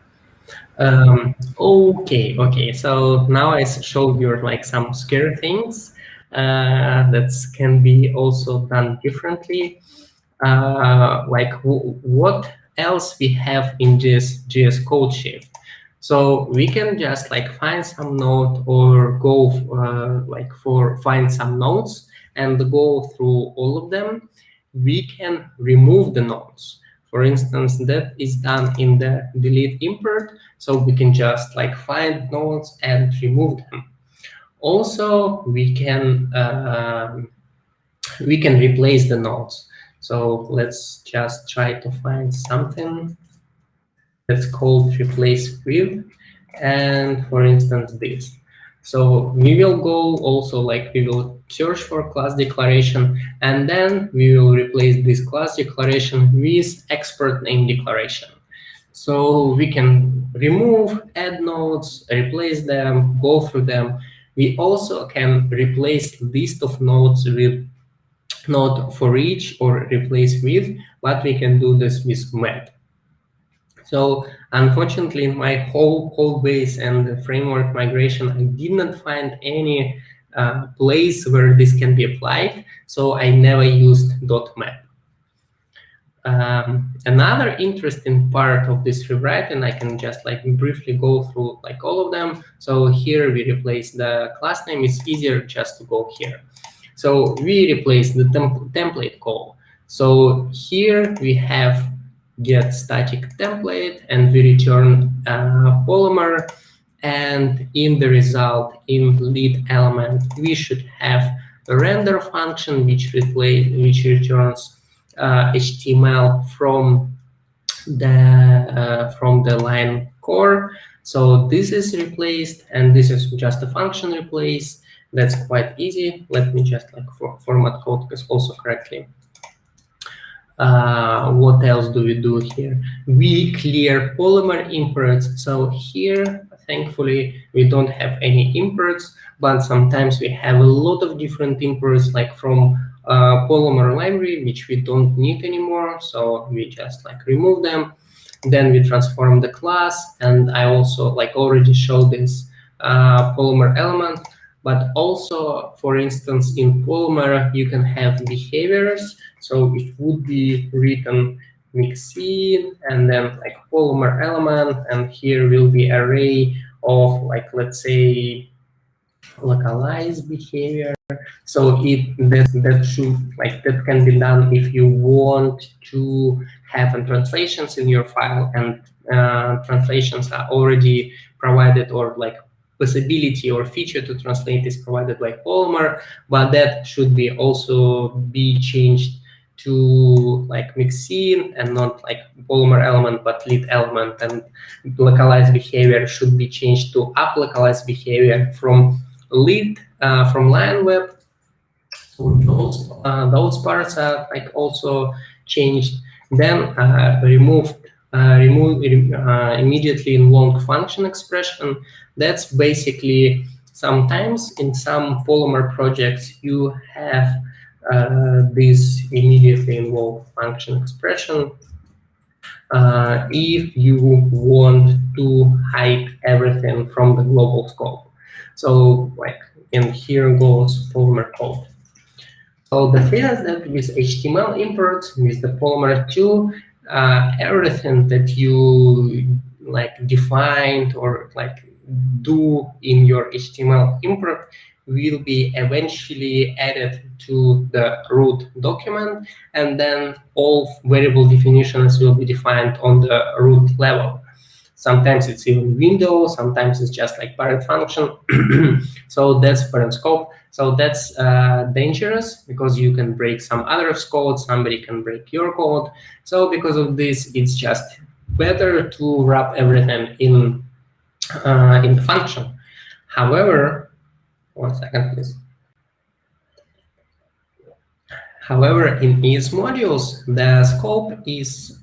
Okay. So now I showed you like some scary things that can be also done differently. Like what else we have in this JSCodeShift? So we can just like find some node or go find some nodes and go through all of them. We can remove the nodes. For instance, that is done in the delete import. So we can just like find nodes and remove them. Also, we can replace the nodes. So let's just try to find something that's called replace with, and for instance this. So we will go also like we will search for class declaration, and then we will replace this class declaration with expert name declaration. So we can remove, add nodes, replace them, go through them. We also can replace list of nodes with not for each or replace with, but we can do this with map. So unfortunately, in my whole code base and framework migration, I did not find any place where this can be applied. So I never used .map. Another interesting part of this rewrite, and I can just like briefly go through like all of them. So here we replace the class name. It's easier just to go here. So we replace the template call. So here we have get static template, and we return Polymer. And in the result, in lead element, we should have a render function which returns HTML from the line core. So this is replaced, and this is just a function replace. That's quite easy. Let me just like format code also correctly. What else do we do here? We clear Polymer imports. So here, thankfully, we don't have any imports, but sometimes we have a lot of different imports, like from Polymer library, which we don't need anymore. So we just like remove them. Then we transform the class, and I also like already showed this Polymer element. But also, for instance, in Polymer, you can have behaviors. So it would be written mixin, and then like Polymer element, and here will be array of like, let's say, localized behavior. So that can be done if you want to have translations in your file, and translations are already provided, or like possibility or feature to translate is provided by Polymer, but that should be also be changed to like mixin and not like Polymer element, but lead element, and localized behavior should be changed to up localized behavior from lead from line web. So those parts are like also changed. Then remove immediately in long function expression. That's basically sometimes in some Polymer projects you have this immediately involved function expression if you want to hide everything from the global scope. So like, and here goes Polymer code. So the thing is that with HTML imports, with the Polymer 2, everything that you like defined or like do in your HTML import will be eventually added to the root document, and then all variable definitions will be defined on the root level. Sometimes it's even window, sometimes it's just like parent function. So that's parent scope. So that's dangerous because you can break some other's code, somebody can break your code. So because of this, it's just better to wrap everything in the function. However, 1 second, please. However, in ES modules, the scope is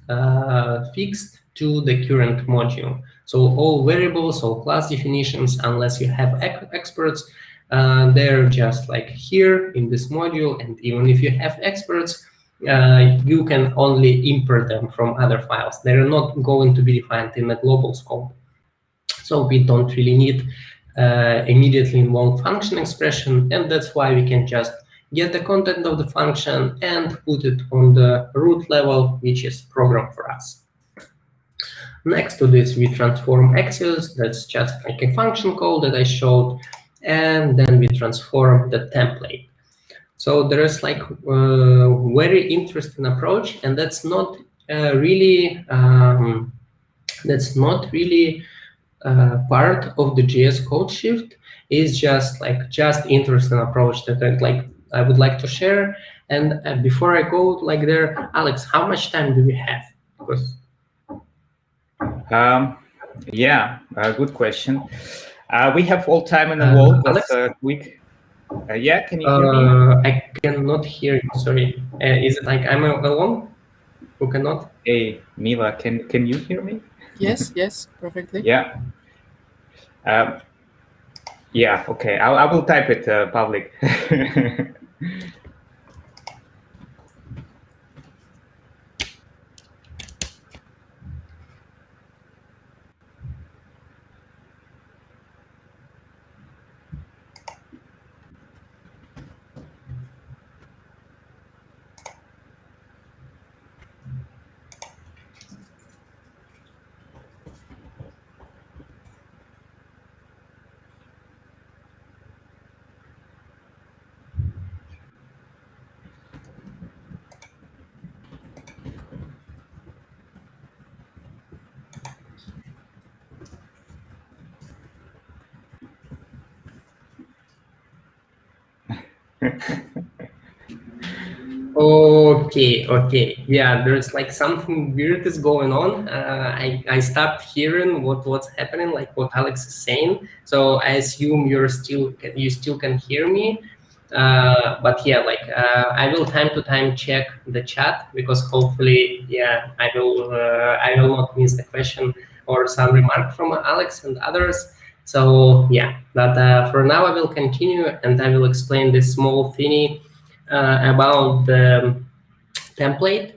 fixed to the current module. So all variables, all class definitions, unless you have experts, they're just like here in this module. And even if you have experts, you can only import them from other files. They're not going to be defined in a global scope. So we don't really need immediately involved function expression, and that's why we can just get the content of the function and put it on the root level, which is programmed for us. Next to this, we transform axis. That's just like a function call that I showed, and then we transform the template. So there is like a very interesting approach, and that's not really part of the JSCodeShift. Is just interesting approach that I would like to share. And before I go like there, Alex, how much time do we have? Because yeah, good question. We have all time in the world. Alex? Quick. Yeah, can you hear me? I cannot hear you. Sorry. Is it like I'm alone? Who cannot? Hey, Mila, can you hear me? Yes, yes, perfectly. Yeah. Yeah. Okay. I will type it, Pavlik. Okay. Yeah, there's like something weird is going on. I stopped hearing what's happening, like what Alex is saying. So I assume you still can hear me. But yeah, I will time to time check the chat, because hopefully, yeah, I will not miss the question or some remark from Alex and others. So yeah, but for now I will continue, and I will explain this small thingy about the template.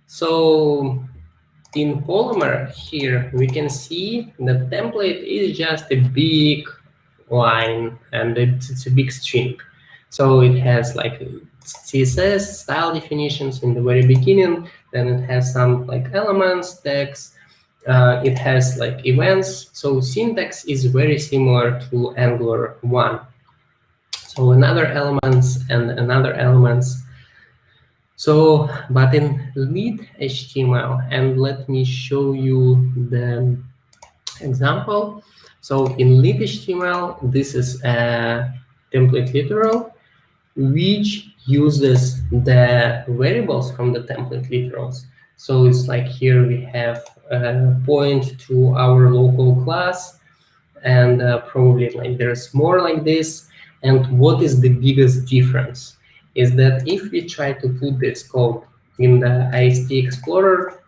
So in Polymer here, we can see the template is just a big line, and it's a big string. So it has like CSS style definitions in the very beginning, then it has some like elements, text, it has like events. So syntax is very similar to Angular 1. So another elements and another elements. So, but in lit HTML, and let me show you the example. So in lit HTML, this is a template literal, which uses the variables from the template literals. So it's like here we have a point to our local class, and probably like there's more like this. And what is the biggest difference is that if we try to put this code in the IST Explorer,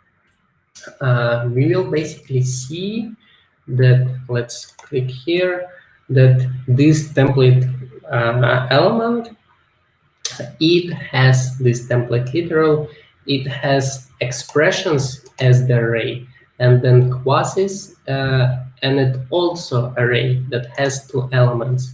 we will basically see that, let's click here, that this template element, it has this template literal, it has expressions as the array, and then classes, and it also array that has 2 elements.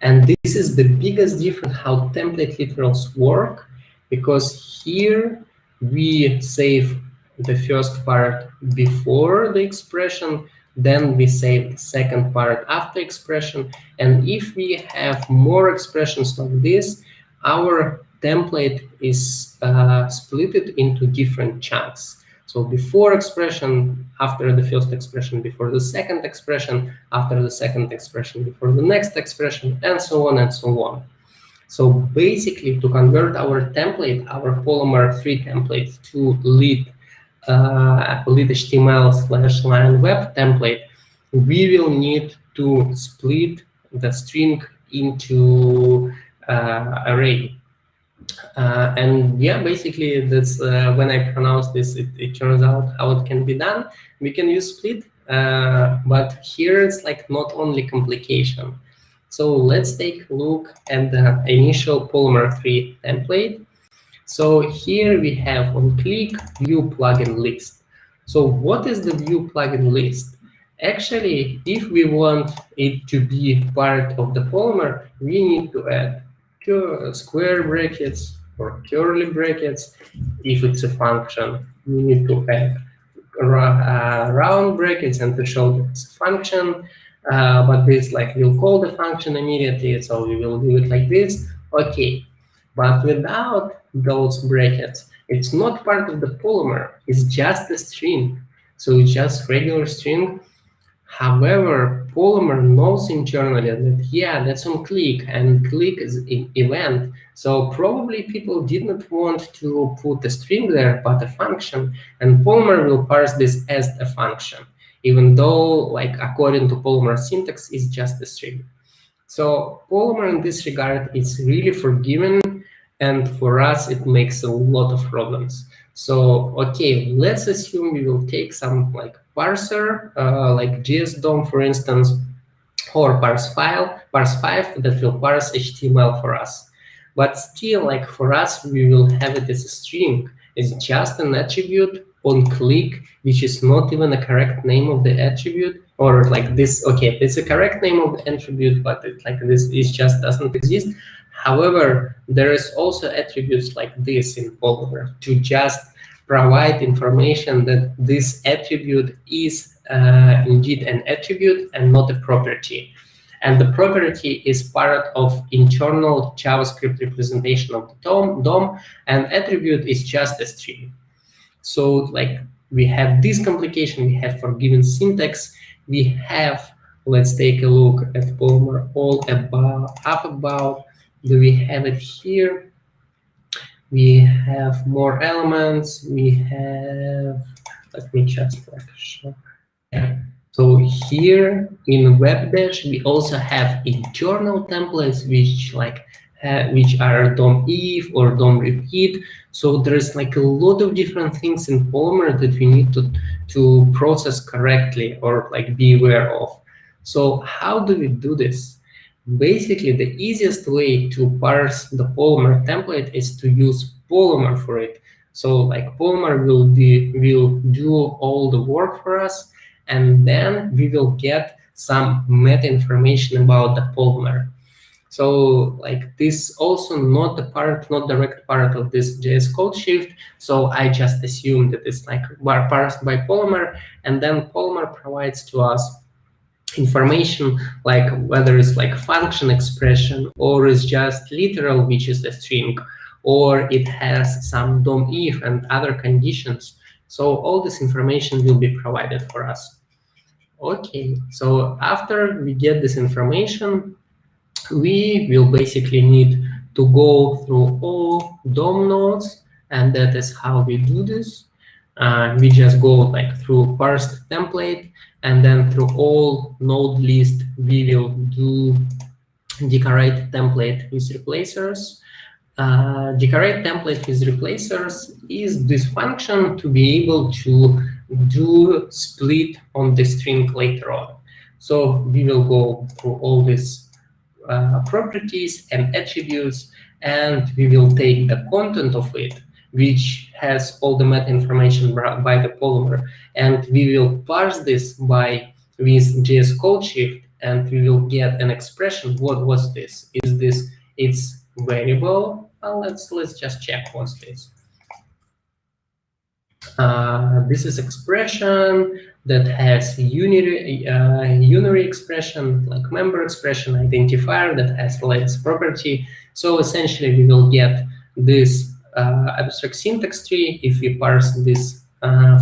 And this is the biggest difference how template literals work, because here we save the first part before the expression, then we save the second part after expression. And if we have more expressions like this, our template is split into different chunks. So before expression, after the first expression, before the second expression, after the second expression, before the next expression, and so on and so on. So basically, to convert our template, our Polymer 3 template to lit HTML/line web template, we will need to split the string into array. And yeah, basically that's when I pronounce this, it turns out how it can be done. We can use split, but here it's like not only complication. So let's take a look at the initial Polymer 3 template. So here we have on click view plugin list. So what is the view plugin list? Actually, if we want it to be part of the Polymer, we need to add square brackets or curly brackets. If it's a function, we need to add round brackets and to show that it's a function. But this like we'll call the function immediately, so we will do it like this. Okay, but without those brackets, it's not part of the Polymer. It's just a string, so it's just regular string. However, Polymer knows internally that, yeah, that's on click, and click is an event. So probably people did not want to put a string there, but a function, and Polymer will parse this as a function, even though, like, according to Polymer syntax, it's just a string. So Polymer in this regard is really forgiving, and for us, it makes a lot of problems. So, okay, let's assume we will take some like parser, like JSDOM, for instance, or parse 5 that will parse HTML for us. But still, like for us, we will have it as a string. It's just an attribute on click, which is not even a correct name of the attribute, or like this. Okay, it's a correct name of the attribute, but it, like this, it just doesn't exist. However, there is also attributes like this in Polymer to just provide information that this attribute is indeed an attribute and not a property. And the property is part of internal JavaScript representation of the DOM, and attribute is just a string. So like we have this complication, we have forgiven syntax, we have, let's take a look at Polymer all about. Do we have it here? We have more elements. We have, let me just like show. Yeah. So here in WebDash, we also have internal templates which are DOM if or DOM repeat. So there's like a lot of different things in Polymer that we need to process correctly or like be aware of. So how do we do this? Basically, the easiest way to parse the Polymer template is to use Polymer for it. So like Polymer will do all the work for us, and then we will get some meta information about the Polymer. So like this also not direct part of this JSCodeShift. So I just assume that it's like parsed by Polymer, and then Polymer provides to us information like whether it's like function expression or it's just literal, which is a string, or it has some DOM if and other conditions. So all this information will be provided for us. Okay, so after we get this information, we will basically need to go through all DOM nodes, and that is how we do this. We just go like through parsed template, and then through all node list, we will do decorate template with replacers. Decorate template with replacers is this function to be able to do split on the string later on. So we will go through all these properties and attributes, and we will take the content of it, which has all the meta information by the Polymer, and we will parse this with JSCodeShift, and we will get an expression. What was this? Is this its variable? Well, let's just check what's this. This is expression that has unary expression, like member expression, identifier that has latest property. So essentially, we will get this abstract syntax tree if we parse this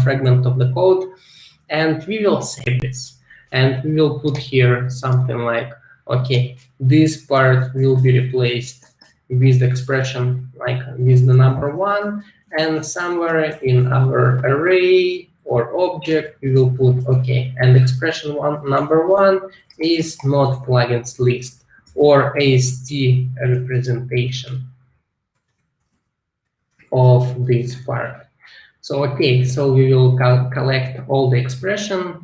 fragment of the code, and we will save this. And we will put here something like, okay, this part will be replaced with the expression like with the number 1, and somewhere in our array or object we will put, okay, and expression number 1 is not plugins list or AST representation of this part. So okay, so we will collect all the expressions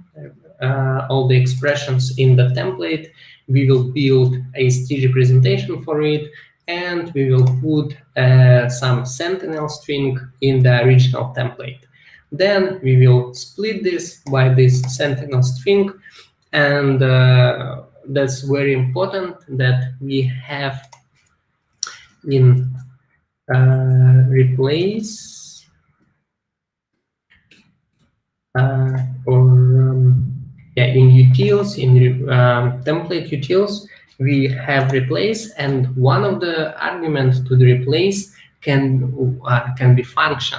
in the template. We will build AST representation for it, and we will put some sentinel string in the original template. Then we will split this by this sentinel string, and that's very important that we have in replace in utils, in template utils, we have replace, and one of the arguments to the replace can be function,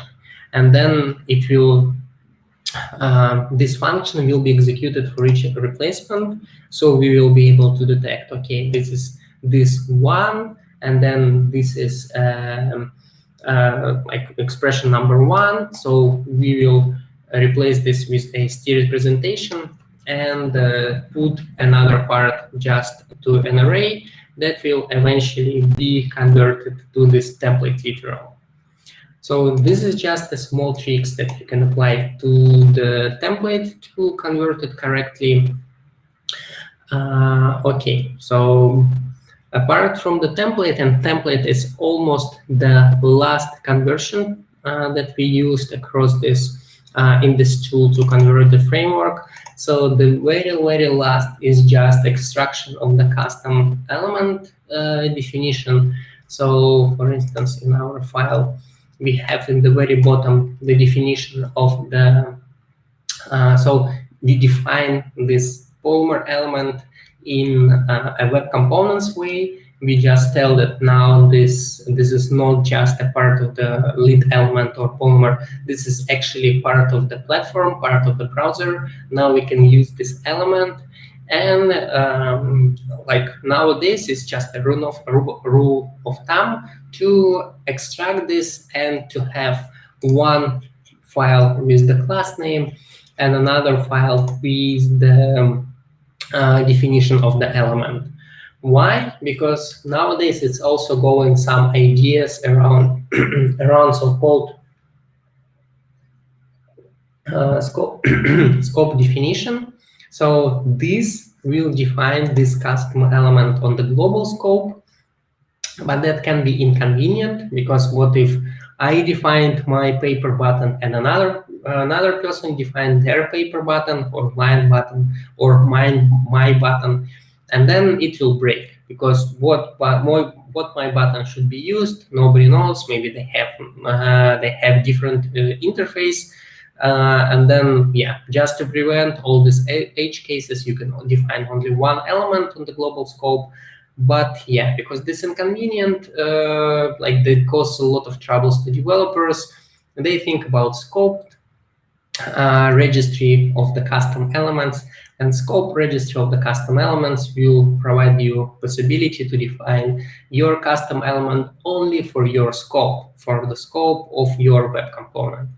and then it will this function will be executed for each replacement. So we will be able to detect, okay, this is this one, and then this is like expression number 1. So we will replace this with AST representation and put another part just to an array that will eventually be converted to this template literal. So this is just a small tricks that you can apply to the template to convert it correctly. Okay, so apart from the template, and template is almost the last conversion that we used across this in this tool to convert the framework. So the very last is just extraction of the custom element definition. So for instance, in our file, we have in the very bottom the definition of the, so we define this Polymer element in a web components way. We just tell that now this is not just a part of the lead element or Polymer. This is actually part of the platform, part of the browser. Now we can use this element, and like nowadays it's just a rule of thumb to extract this and to have one file with the class name and another file with the definition of the element. Why? Because nowadays it's also going some ideas around around so-called scope definition. So this will define this custom element on the global scope, but that can be inconvenient, because what if I defined my paper button and another person defined their paper button or line button or my button, and then it will break, because what my button should be used, nobody knows. Maybe they have different interface, and then yeah, just to prevent all these edge cases, you can define only one element on the global scope. But yeah, because this inconvenient, like that causes a lot of troubles to developers. They think about scope registry of the custom elements, and scope registry of the custom elements will provide you possibility to define your custom element only for your scope, for the scope of your web component.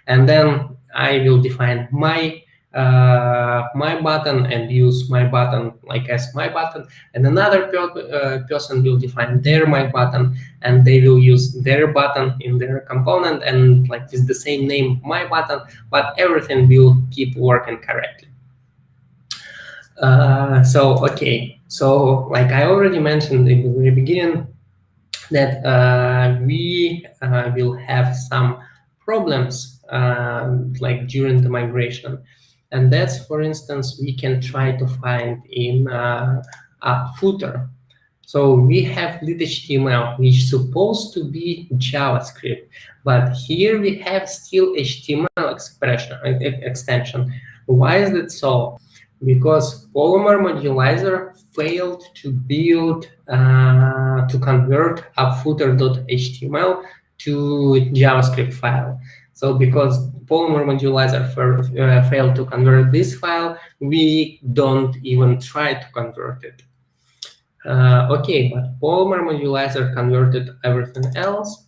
And then I will define my button and use my button like as my button, and another person will define their my button and they will use their button in their component, and like with the same name, my button, but everything will keep working correctly. So okay, so like I already mentioned in the very beginning, that we will have some problems like during the migration. And that's, for instance, we can try to find in a footer So we have lit HTML, which is supposed to be JavaScript, but here we have still HTML extension. Why is that so? Because Polymer Modulizer failed to build, to convert upfooter.html to JavaScript file. So because Polymer Modulizer failed to convert this file, we don't even try to convert it. Okay, but Polymer Modulizer converted everything else.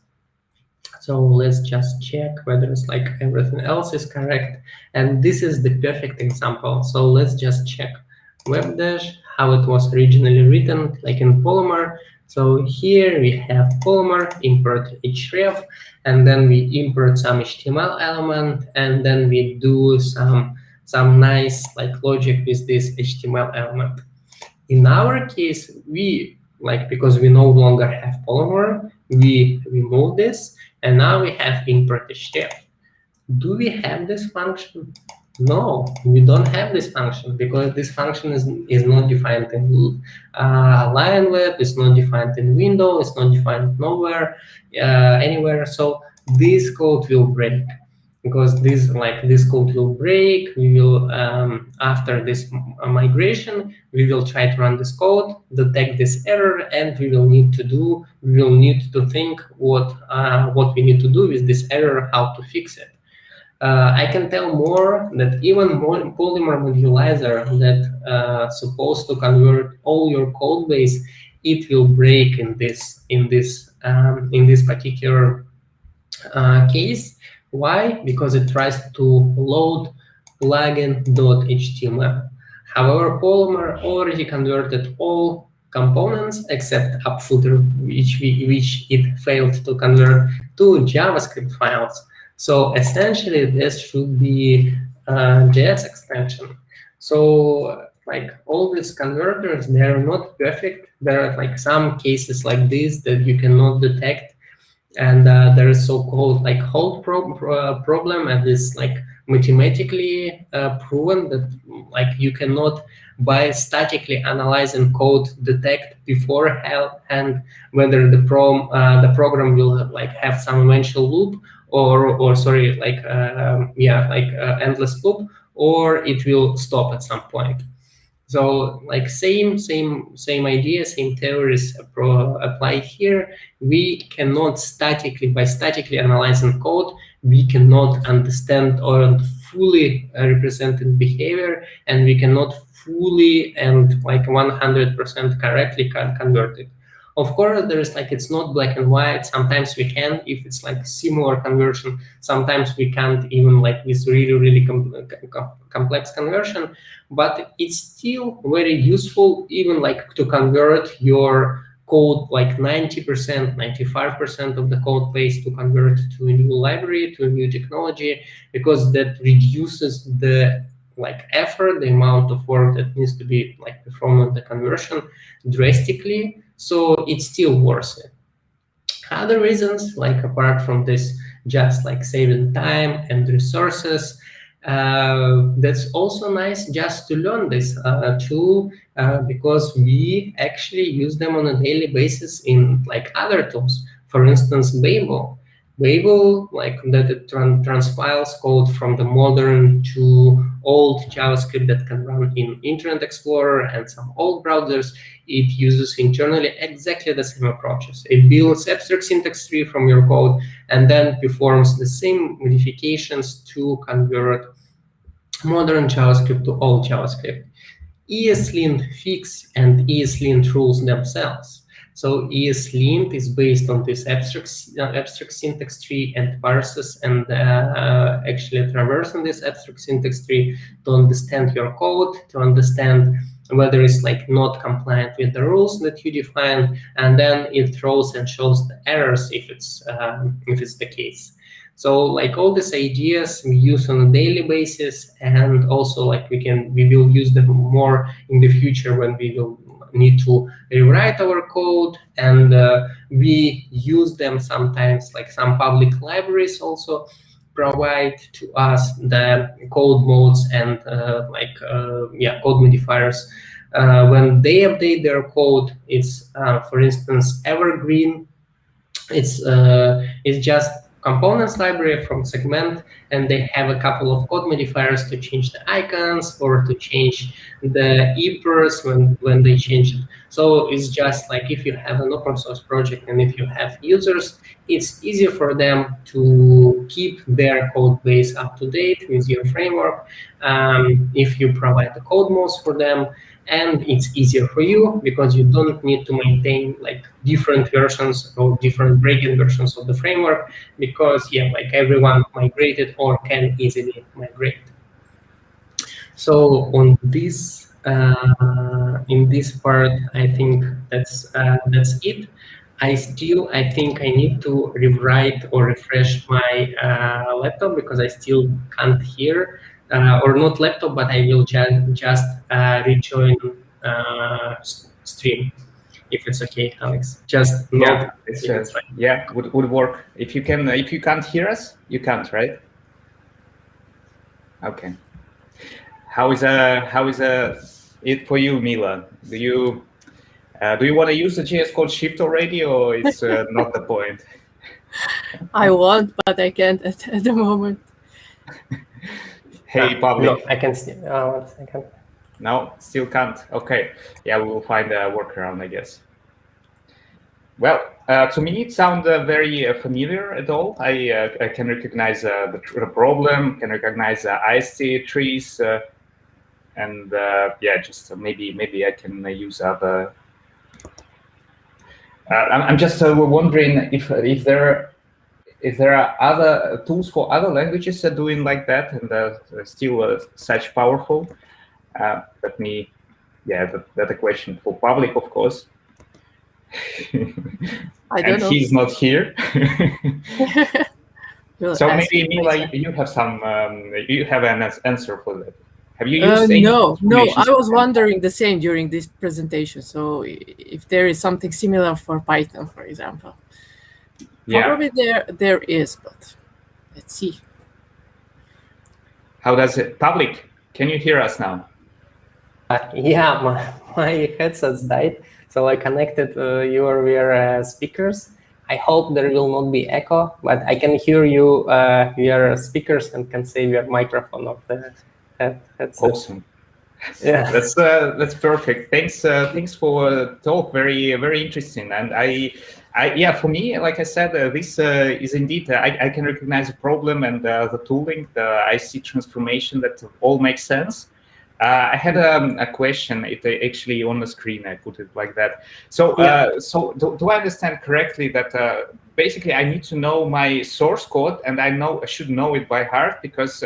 So let's just check whether it's like everything else is correct. And this is the perfect example. So let's just check web dash, how it was originally written, like in Polymer. So here we have Polymer, import href, and then we import some HTML element, and then we do some nice like logic with this HTML element. In our case, because we no longer have Polymer, we remove this, and now we have import href. Do we have this function? No, we don't have this function because this function is not defined in Lion Web, it's not defined in Windows, it's not defined nowhere, anywhere. So this code will break. Because this code will break, we will after this migration, we will try to run this code, detect this error, and we will need to think what we need to do with this error, how to fix it. I can tell more that even more Polymer Modulizer that supposed to convert all your code base, it will break in this particular case. Why? Because it tries to load plugin.html. However, Polymer already converted all components except upfooter, which it failed to convert to JavaScript files. So essentially, this should be a JS extension. So like all these converters, they are not perfect. There are like some cases like this that you cannot detect. And there is so-called like hold problem, and it's like mathematically proven that like you cannot, by statically analyzing code, detect beforehand whether the program will like have some eventual loop or sorry, like endless loop, or it will stop at some point. So like same idea, same theories apply here. We cannot by statically analyzing code, we cannot understand or fully represent behavior, and we cannot fully and like 100% correctly convert it. Of course, there is like, it's not black and white. Sometimes we can, if it's like similar conversion. Sometimes we can't, even like this really complex conversion. But it's still very useful, even like to convert your code like 90%, 95% of the code base, to convert to a new library, to a new technology, because that reduces the like effort, the amount of work that needs to be like performed on the conversion drastically. So it's still worth it. Other reasons, like apart from this, just like saving time and resources, that's also nice just to learn this tool, because we actually use them on a daily basis in like other tools. For instance, Babel, like that it transpiles code from the modern to old JavaScript that can run in Internet Explorer and some old browsers. It uses internally exactly the same approaches. It builds abstract syntax tree from your code and then performs the same modifications to convert modern JavaScript to old JavaScript. ESLint fix and ESLint rules themselves. So ESLint is based on this abstract syntax tree and parses and actually traversing this abstract syntax tree to understand your code, to understand whether it's like not compliant with the rules that you defined, and then it throws and shows the errors if it's the case. So like all these ideas we use on a daily basis, and also like we will use them more in the future when we will need to rewrite our code, and we use them sometimes, like some public libraries also provide to us the code modes and code modifiers when they update their code, it's for instance evergreen. It's just components library from segment, and they have a couple of code modifiers to change the icons or to change the ePers when they change it. So it's just like if you have an open source project and if you have users, it's easier for them to keep their code base up to date with your framework if you provide the code mods for them. And it's easier for you because you don't need to maintain like different versions or different break-in versions of the framework, because like everyone migrated or can easily migrate. So on this in this part, I think that's it. I think I need to rewrite or refresh my laptop because I still can't hear. Or not laptop, but I will just rejoin stream, if it's okay, Alex. Just yeah, yeah, would work. If you can't hear us, you can't, right? Okay. How is it for you, Mila? Do you want to use the JSCodeShift already, or it's not the point? I want, but I can't at the moment. Hey, Pavlik. No, I can still. I can. No, still can't. Okay. Yeah, we will find a workaround, I guess. Well, to me, it sounds very familiar at all. I can recognize the problem, can recognize the IST trees, and yeah, just maybe I can use other. I'm just wondering if there are other tools for other languages that doing like that and still such powerful. That's a question for Pavlik, of course. I don't know. He's not here. So maybe Mila, you have an answer for that. Have you used no, I was wondering the same during this presentation. So if there is something similar for Python, for example. Yeah. Probably there is, but let's see. How does it? Pavlik, can you hear us now? Yeah, my headsets died, so I connected your speakers. I hope there will not be echo, but I can hear you via speakers and can save your microphone of the headset. Awesome. Yeah, that's perfect. Thanks for talk. Very interesting. And yeah, for me, like I said, this is indeed I can recognize the problem and the tooling, the IC transformation, that all makes sense. I had a question. It actually on the screen. I put it like that. So, so do I understand correctly that basically I need to know my source code, and I should know it by heart, because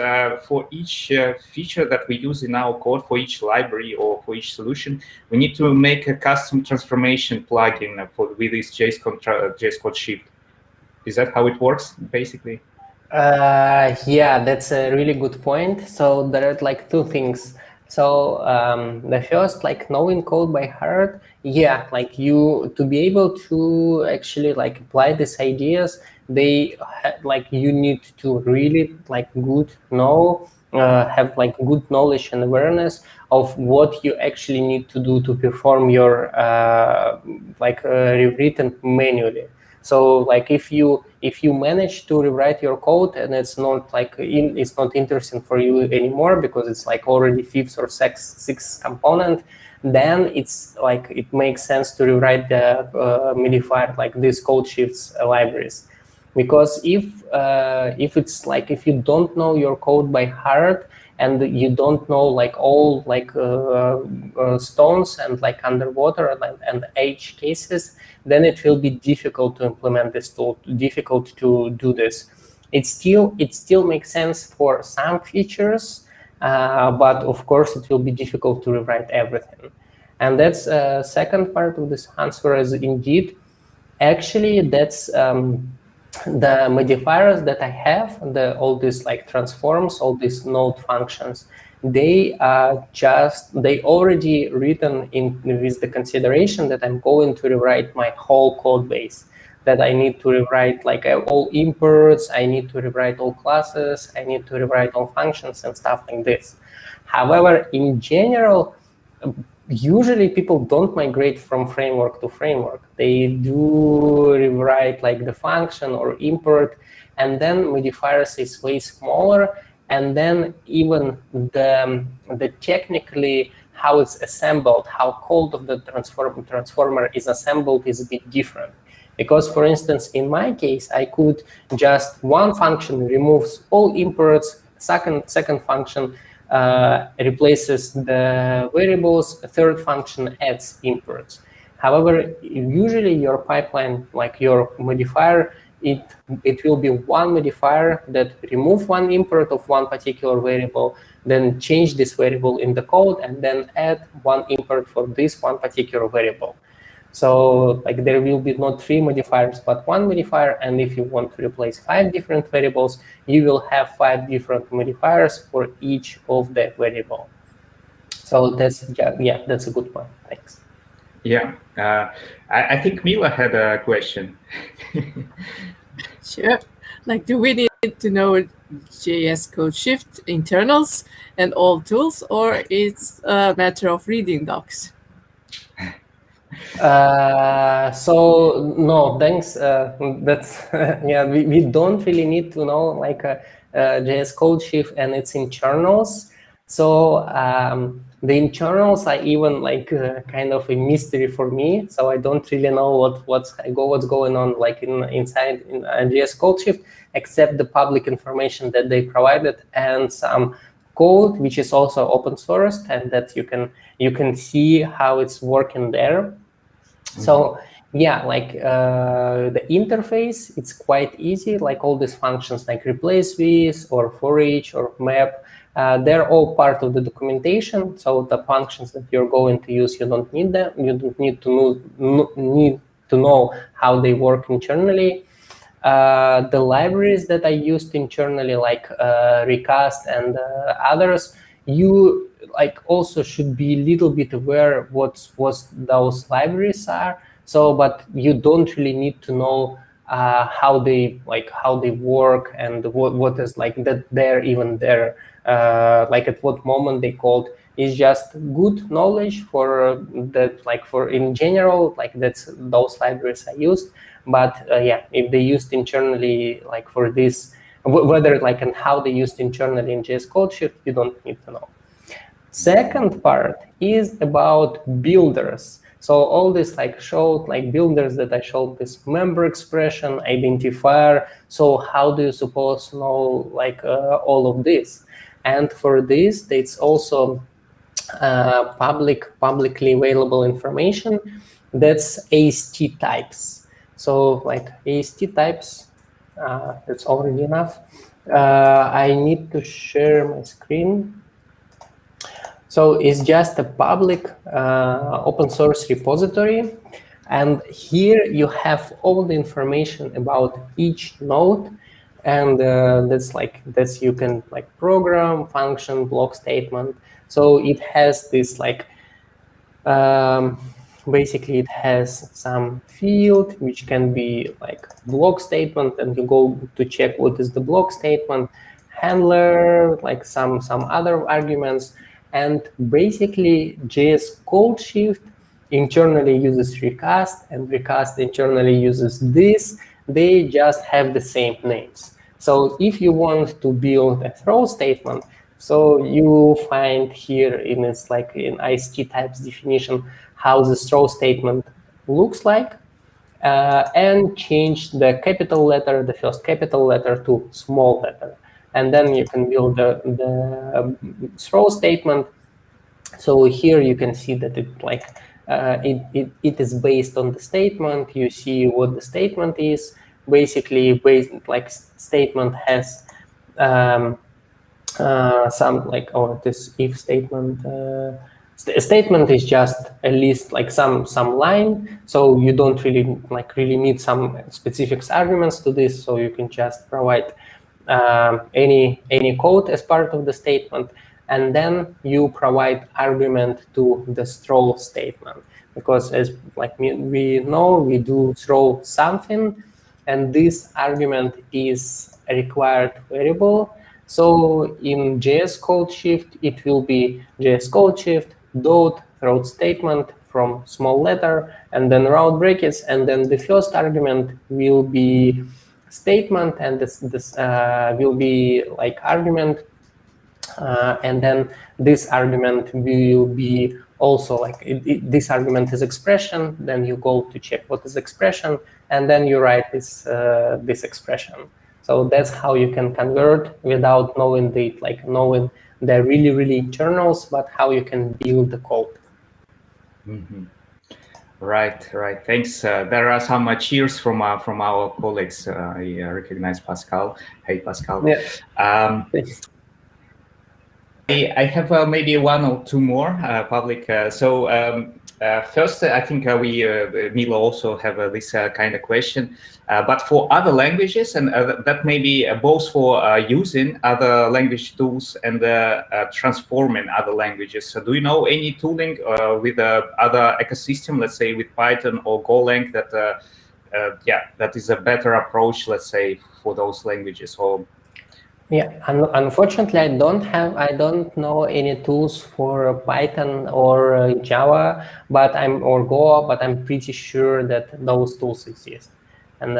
for each feature that we use in our code, for each library or for each solution, we need to make a custom transformation plugin with this JSCodeShift. Is that how it works, basically? Yeah, that's a really good point. So there are like two things. So the first, like knowing code by heart, yeah, like to be able to actually like apply these ideas, you need to really like have like good knowledge and awareness of what you actually need to do to perform your rewritten manually. So like if you manage to rewrite your code and it's not like it's not interesting for you anymore because it's like already fifth or sixth component, then it's like it makes sense to rewrite the modifier like these CodeShifts libraries. Because if it's like if you don't know your code by heart and you don't know like all like stones and like underwater and edge cases, then it will be difficult to implement this tool, difficult to do this. It still makes sense for some features, but of course it will be difficult to rewrite everything. And that's second part of this answer is indeed, actually that's the modifiers that I have, all these like transforms, all these node functions, they are they already written in with the consideration that I'm going to rewrite my whole code base, that I need to rewrite like all imports, I need to rewrite all classes, I need to rewrite all functions and stuff like this. However, in general, usually people don't migrate from framework to framework. They do rewrite like the function or import, and then modifiers is way smaller. And then even the technically how it's assembled, how code of the transformer is assembled is a bit different. Because, for instance, in my case, I could just one function removes all imports, second function replaces the variables, a third function adds imports. However, usually your pipeline, like your modifier, it will be one modifier that remove one import of one particular variable, then change this variable in the code, and then add one import for this one particular variable. So like there will be not 3 modifiers, but 1 modifier. And if you want to replace 5 different variables, you will have 5 different modifiers for each of the variable. So that's, yeah, that's a good point. Thanks. Yeah, I think Mila had a question. Sure. Like, do we need to know JSCodeShift internals and all tools, or it's a matter of reading docs? So no, thanks. That's yeah. We don't really need to know like JSCodeShift and its internals. So the internals are even like kind of a mystery for me. So I don't really know what's going on like inside in JSCodeShift, except the public information that they provided and some code which is also open sourced, and that you can see how it's working there. So yeah, like the interface, it's quite easy. Like all these functions like replace with or for each or map, they're all part of the documentation. So the functions that you're going to use, you don't need them. You don't need to know how they work internally. The libraries that I used internally, like Recast and others, you like also should be a little bit aware what those libraries are. So, but you don't really need to know how they work and what is like that they're even there. Like at what moment they called is just good knowledge for that, like for in general, like that's those libraries I used. But yeah, if they used internally, like for this, whether like and how they used internally in JSCodeShift, you don't need to know. Second part is about builders. So all this like showed like builders that I showed this member expression, identifier. So how do you suppose to know like all of this? And for this, it's also publicly available information. That's AST types. So like AST types, that's already enough. I need to share my screen. So it's just a public open source repository. And here you have all the information about each node. And that's you can like program, function, block statement. So it has this like, basically it has some field which can be like block statement, and you go to check what is the block statement, handler, like some other arguments. And basically JSCodeShift internally uses Recast, and Recast internally uses this. They just have the same names. So if you want to build a throw statement, so you find here in its like in IST types definition how the throw statement looks like, and change the capital letter, the first capital letter, to small letter. And then you can build the throw statement. So here you can see that it like it is based on the statement. You see what the statement is. Basically, like statement has some like, or this if statement. Statement is just a list, like some line. So you don't really need some specific arguments to this. So you can just provide any code as part of the statement, and then you provide argument to the throw statement. Because as like we know, we do throw something, and this argument is a required variable. So in JSCodeShift, it will be JSCodeShift dot route statement from small letter, and then route brackets, and then the first argument will be statement, and this will be like argument, and then this argument will be also like this argument is expression. Then you go to check what is expression, and then you write this this expression. So that's how you can convert without knowing knowing the really internals, but how you can build the code. Mm-hmm. Right. Thanks. There are some cheers from our colleagues. I recognize Pascal. Hey, Pascal. Yeah. I have maybe one or two more, Pavlik. First, I think Milo also have this kind of question. But for other languages, and that may be both for using other language tools and transforming other languages. So do you know any tooling with other ecosystem, let's say with Python or Golang, that that is a better approach, let's say, for those languages? Or yeah, unfortunately, I don't know any tools for Python or Java, or Go, but I'm pretty sure that those tools exist. And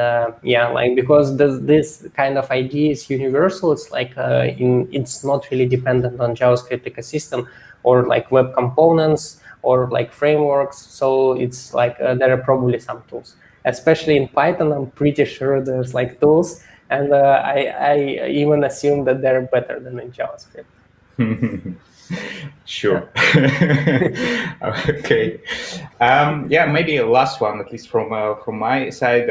because this kind of idea is universal. It's like it's not really dependent on JavaScript ecosystem or like web components or like frameworks. So it's like there are probably some tools, especially in Python. I'm pretty sure there's like tools. And I even assume that they're better than in JavaScript. Sure. Okay. Maybe a last one, at least from my side.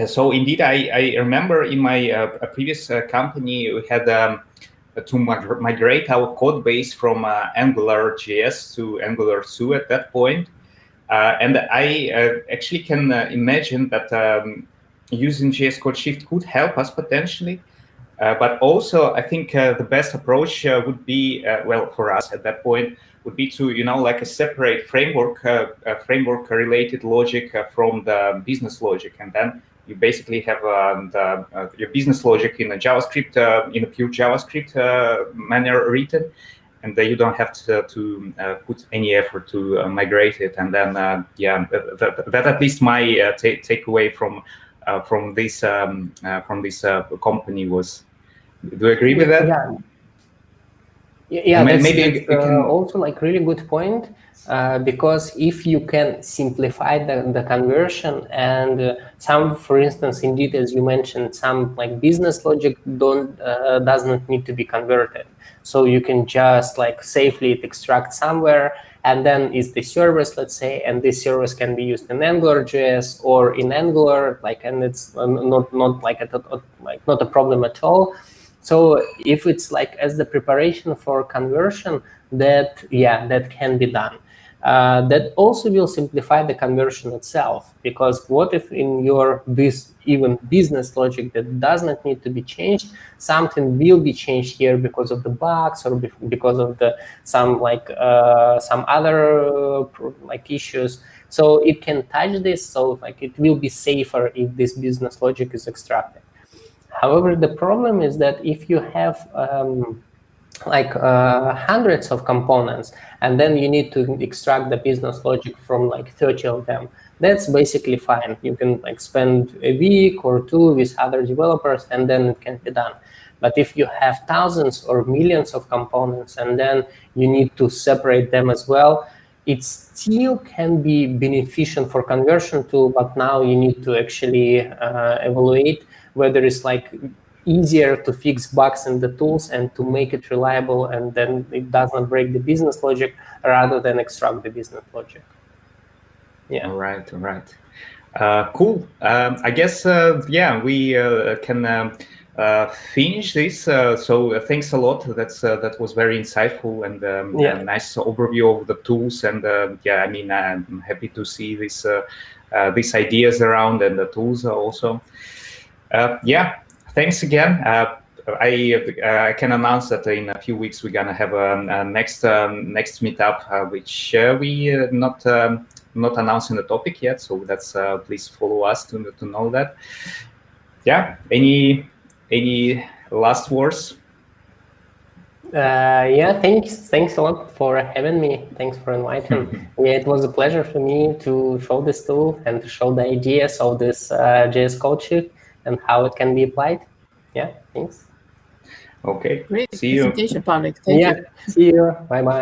So indeed, I remember in my previous company, we had to migrate our code base from Angular.js to Angular 2 at that point. And I actually can imagine that using JSCodeShift could help us potentially, but also I think the best approach would be, for us at that point, would be to like a separate framework related logic from the business logic, and then you basically have your business logic in a JavaScript, in a pure JavaScript manner written, and then you don't have to put any effort to migrate it. And then that at least my takeaway from this company was. Do you agree with that? Yeah, maybe that's also like really good point, because if you can simplify the conversion, and some, for instance, indeed, as you mentioned, some like business logic doesn't need to be converted, so you can just like safely extract somewhere, and then it's the service, let's say, and this service can be used in Angular.js or in Angular, and it's not not a problem at all. So if it's like as the preparation for conversion, that can be done. That also will simplify the conversion itself, because what if in your even business logic that does not need to be changed, something will be changed here because of the bugs or because of some other issues. So it can touch this. So it will be safer if this business logic is extracted. However, the problem is that if you have hundreds of components, and then you need to extract the business logic from 30 of them, that's basically fine. You can spend a week or two with other developers, and then it can be done. But if you have thousands or millions of components, and then you need to separate them as well, it still can be beneficial for conversion tool, but now you need to actually evaluate whether it's easier to fix bugs in the tools and to make it reliable, and then it does not break the business logic, rather than extract the business logic. Yeah. All right. Cool. I guess we can finish this. So thanks a lot. That was very insightful and a nice overview of the tools. And I'm happy to see these ideas around, and the tools also. Thanks again. I can announce that in a few weeks we're gonna have a next meetup, which we not announcing the topic yet. So that's please follow us to know that. Yeah. Any last words? Yeah, thanks a lot for having me. Thanks for inviting. Yeah, it was a pleasure for me to show this tool and to show the ideas of this JSCodeShift and how it can be applied. Yeah, thanks. Okay. Great See you. presentation, Pavlik. Thank you. See you. Bye-bye.